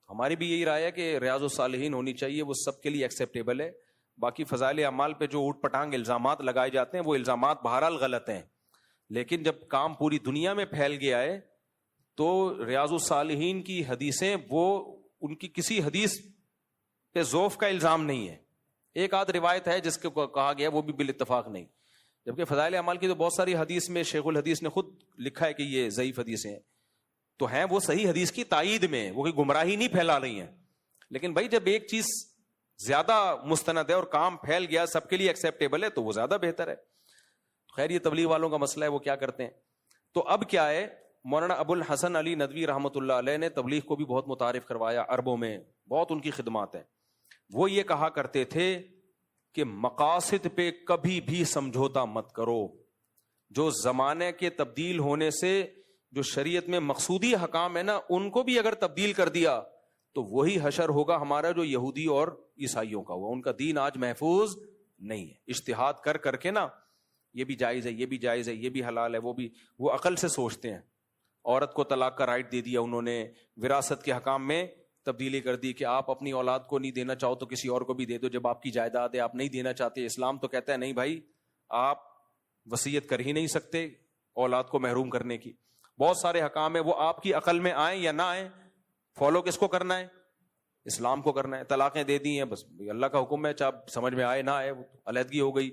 ہماری بھی یہی رائے ہے کہ ریاض الصالحین ہونی چاہیے, وہ سب کے لیے ایکسیپٹیبل ہے. باقی فضائل اعمال پہ جو اوٹ پٹانگ الزامات لگائے جاتے ہیں وہ الزامات بہرحال غلط ہیں, لیکن جب کام پوری دنیا میں پھیل گیا ہے تو ریاض الصالحین کی حدیثیں وہ ان کی کسی حدیث پہ ضعف کا الزام نہیں ہے. ایک آدھ روایت ہے جس کو کہا گیا وہ بھی بالاتفاق نہیں, جبکہ فضائل اعمال کی تو بہت ساری حدیث میں شیخ الحدیث نے خود لکھا ہے کہ یہ ضعیف حدیثیں ہیں. تو ہیں وہ صحیح حدیث کی تائید میں, وہ کوئی گمراہی نہیں پھیلا رہی ہیں. لیکن بھائی جب ایک چیز زیادہ مستند ہے اور کام پھیل گیا, سب کے لیے ایکسیپٹیبل ہے, تو وہ زیادہ بہتر ہے. خیر یہ تبلیغ والوں کا مسئلہ ہے وہ کیا کرتے ہیں. تو اب کیا ہے, مولانا ابو الحسن علی ندوی رحمۃ اللہ علیہ نے تبلیغ کو بھی بہت متعارف کروایا عربوں میں, بہت ان کی خدمات ہیں. وہ یہ کہا کرتے تھے کہ مقاصد پہ کبھی بھی سمجھوتا مت کرو. جو زمانے کے تبدیل ہونے سے جو شریعت میں مقصودی حکام ہے نا, ان کو بھی اگر تبدیل کر دیا تو وہی حشر ہوگا ہمارا جو یہودی اور عیسائیوں کا ہوا. ان کا دین آج محفوظ نہیں ہے. اجتہاد کر کر کے نا, یہ بھی جائز ہے, یہ بھی جائز ہے, یہ بھی حلال ہے, وہ بھی, وہ عقل سے سوچتے ہیں. عورت کو طلاق کا رائٹ دے دیا انہوں نے, وراثت کے حکام میں تبدیلی کر دی کہ آپ اپنی اولاد کو نہیں دینا چاہو تو کسی اور کو بھی دے دو، جب آپ کی جائیداد ہے آپ نہیں دینا چاہتے. اسلام تو کہتا ہے نہیں بھائی، آپ وصیت کر ہی نہیں سکتے اولاد کو محروم کرنے کی. بہت سارے حکام ہیں، وہ آپ کی عقل میں آئیں یا نہ آئیں، فالو کس کو کرنا ہے؟ اسلام کو کرنا ہے. طلاقیں دے دی ہیں، بس اللہ کا حکم ہے، چاہے سمجھ میں آئے نہ آئے، علیحدگی ہو گئی.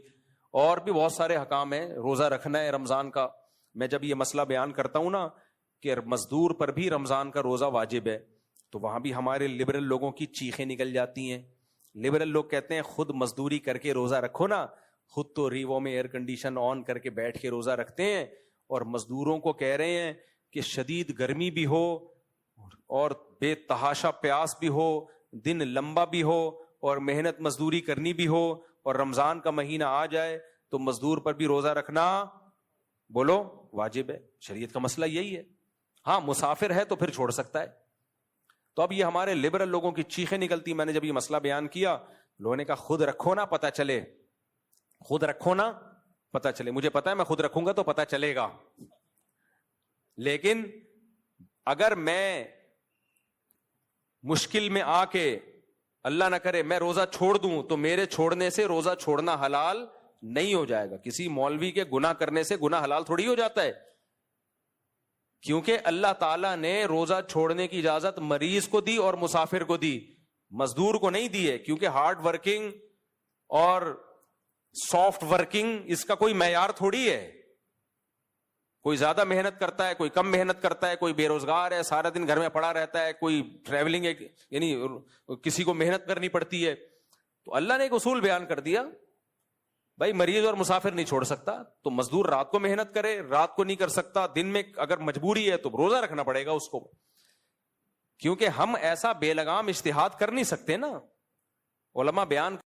اور بھی بہت سارے حکام ہیں. روزہ رکھنا ہے رمضان کا. میں جب یہ مسئلہ بیان کرتا ہوں نا کہ مزدور پر بھی رمضان کا روزہ واجب ہے، تو وہاں بھی ہمارے لبرل لوگوں کی چیخیں نکل جاتی ہیں. لبرل لوگ کہتے ہیں خود مزدوری کر کے روزہ رکھو نا، خود تو ریووں میں ایئر کنڈیشن آن کر کے بیٹھ کے روزہ رکھتے ہیں، اور مزدوروں کو کہہ رہے ہیں کہ شدید گرمی بھی ہو اور بے تحاشا پیاس بھی ہو، دن لمبا بھی ہو اور محنت مزدوری کرنی بھی ہو، اور رمضان کا مہینہ آ جائے تو مزدور پر بھی روزہ رکھنا بولو واجب ہے. شریعت کا مسئلہ یہی ہے. ہاں مسافر ہے تو پھر چھوڑ سکتا ہے. تو اب یہ ہمارے لبرل لوگوں کی چیخیں نکلتی. میں نے جب یہ مسئلہ بیان کیا، لوگوں نے کہا خود رکھو نا پتہ چلے، خود رکھو نا پتہ چلے. مجھے پتا ہے میں خود رکھوں گا تو پتہ چلے گا، لیکن اگر میں مشکل میں آ کے اللہ نہ کرے میں روزہ چھوڑ دوں تو میرے چھوڑنے سے روزہ چھوڑنا حلال نہیں ہو جائے گا. کسی مولوی کے گناہ کرنے سے گناہ حلال تھوڑی ہو جاتا ہے، کیونکہ اللہ تعالیٰ نے روزہ چھوڑنے کی اجازت مریض کو دی اور مسافر کو دی، مزدور کو نہیں دی ہے. کیونکہ ہارڈ ورکنگ اور سافٹ ورکنگ اس کا کوئی معیار تھوڑی ہے. کوئی زیادہ محنت کرتا ہے، کوئی کم محنت کرتا ہے، کوئی بے روزگار ہے سارا دن گھر میں پڑا رہتا ہے، کوئی ٹریولنگ ہے، یعنی کسی کو محنت کرنی پڑتی ہے. تو اللہ نے ایک اصول بیان کر دیا، بھائی مریض اور مسافر نہیں چھوڑ سکتا، تو مزدور رات کو محنت کرے، رات کو نہیں کر سکتا، دن میں اگر مجبوری ہے تو روزہ رکھنا پڑے گا اس کو. کیونکہ ہم ایسا بے لگام اجتہاد کر نہیں سکتے نا. علماء بیان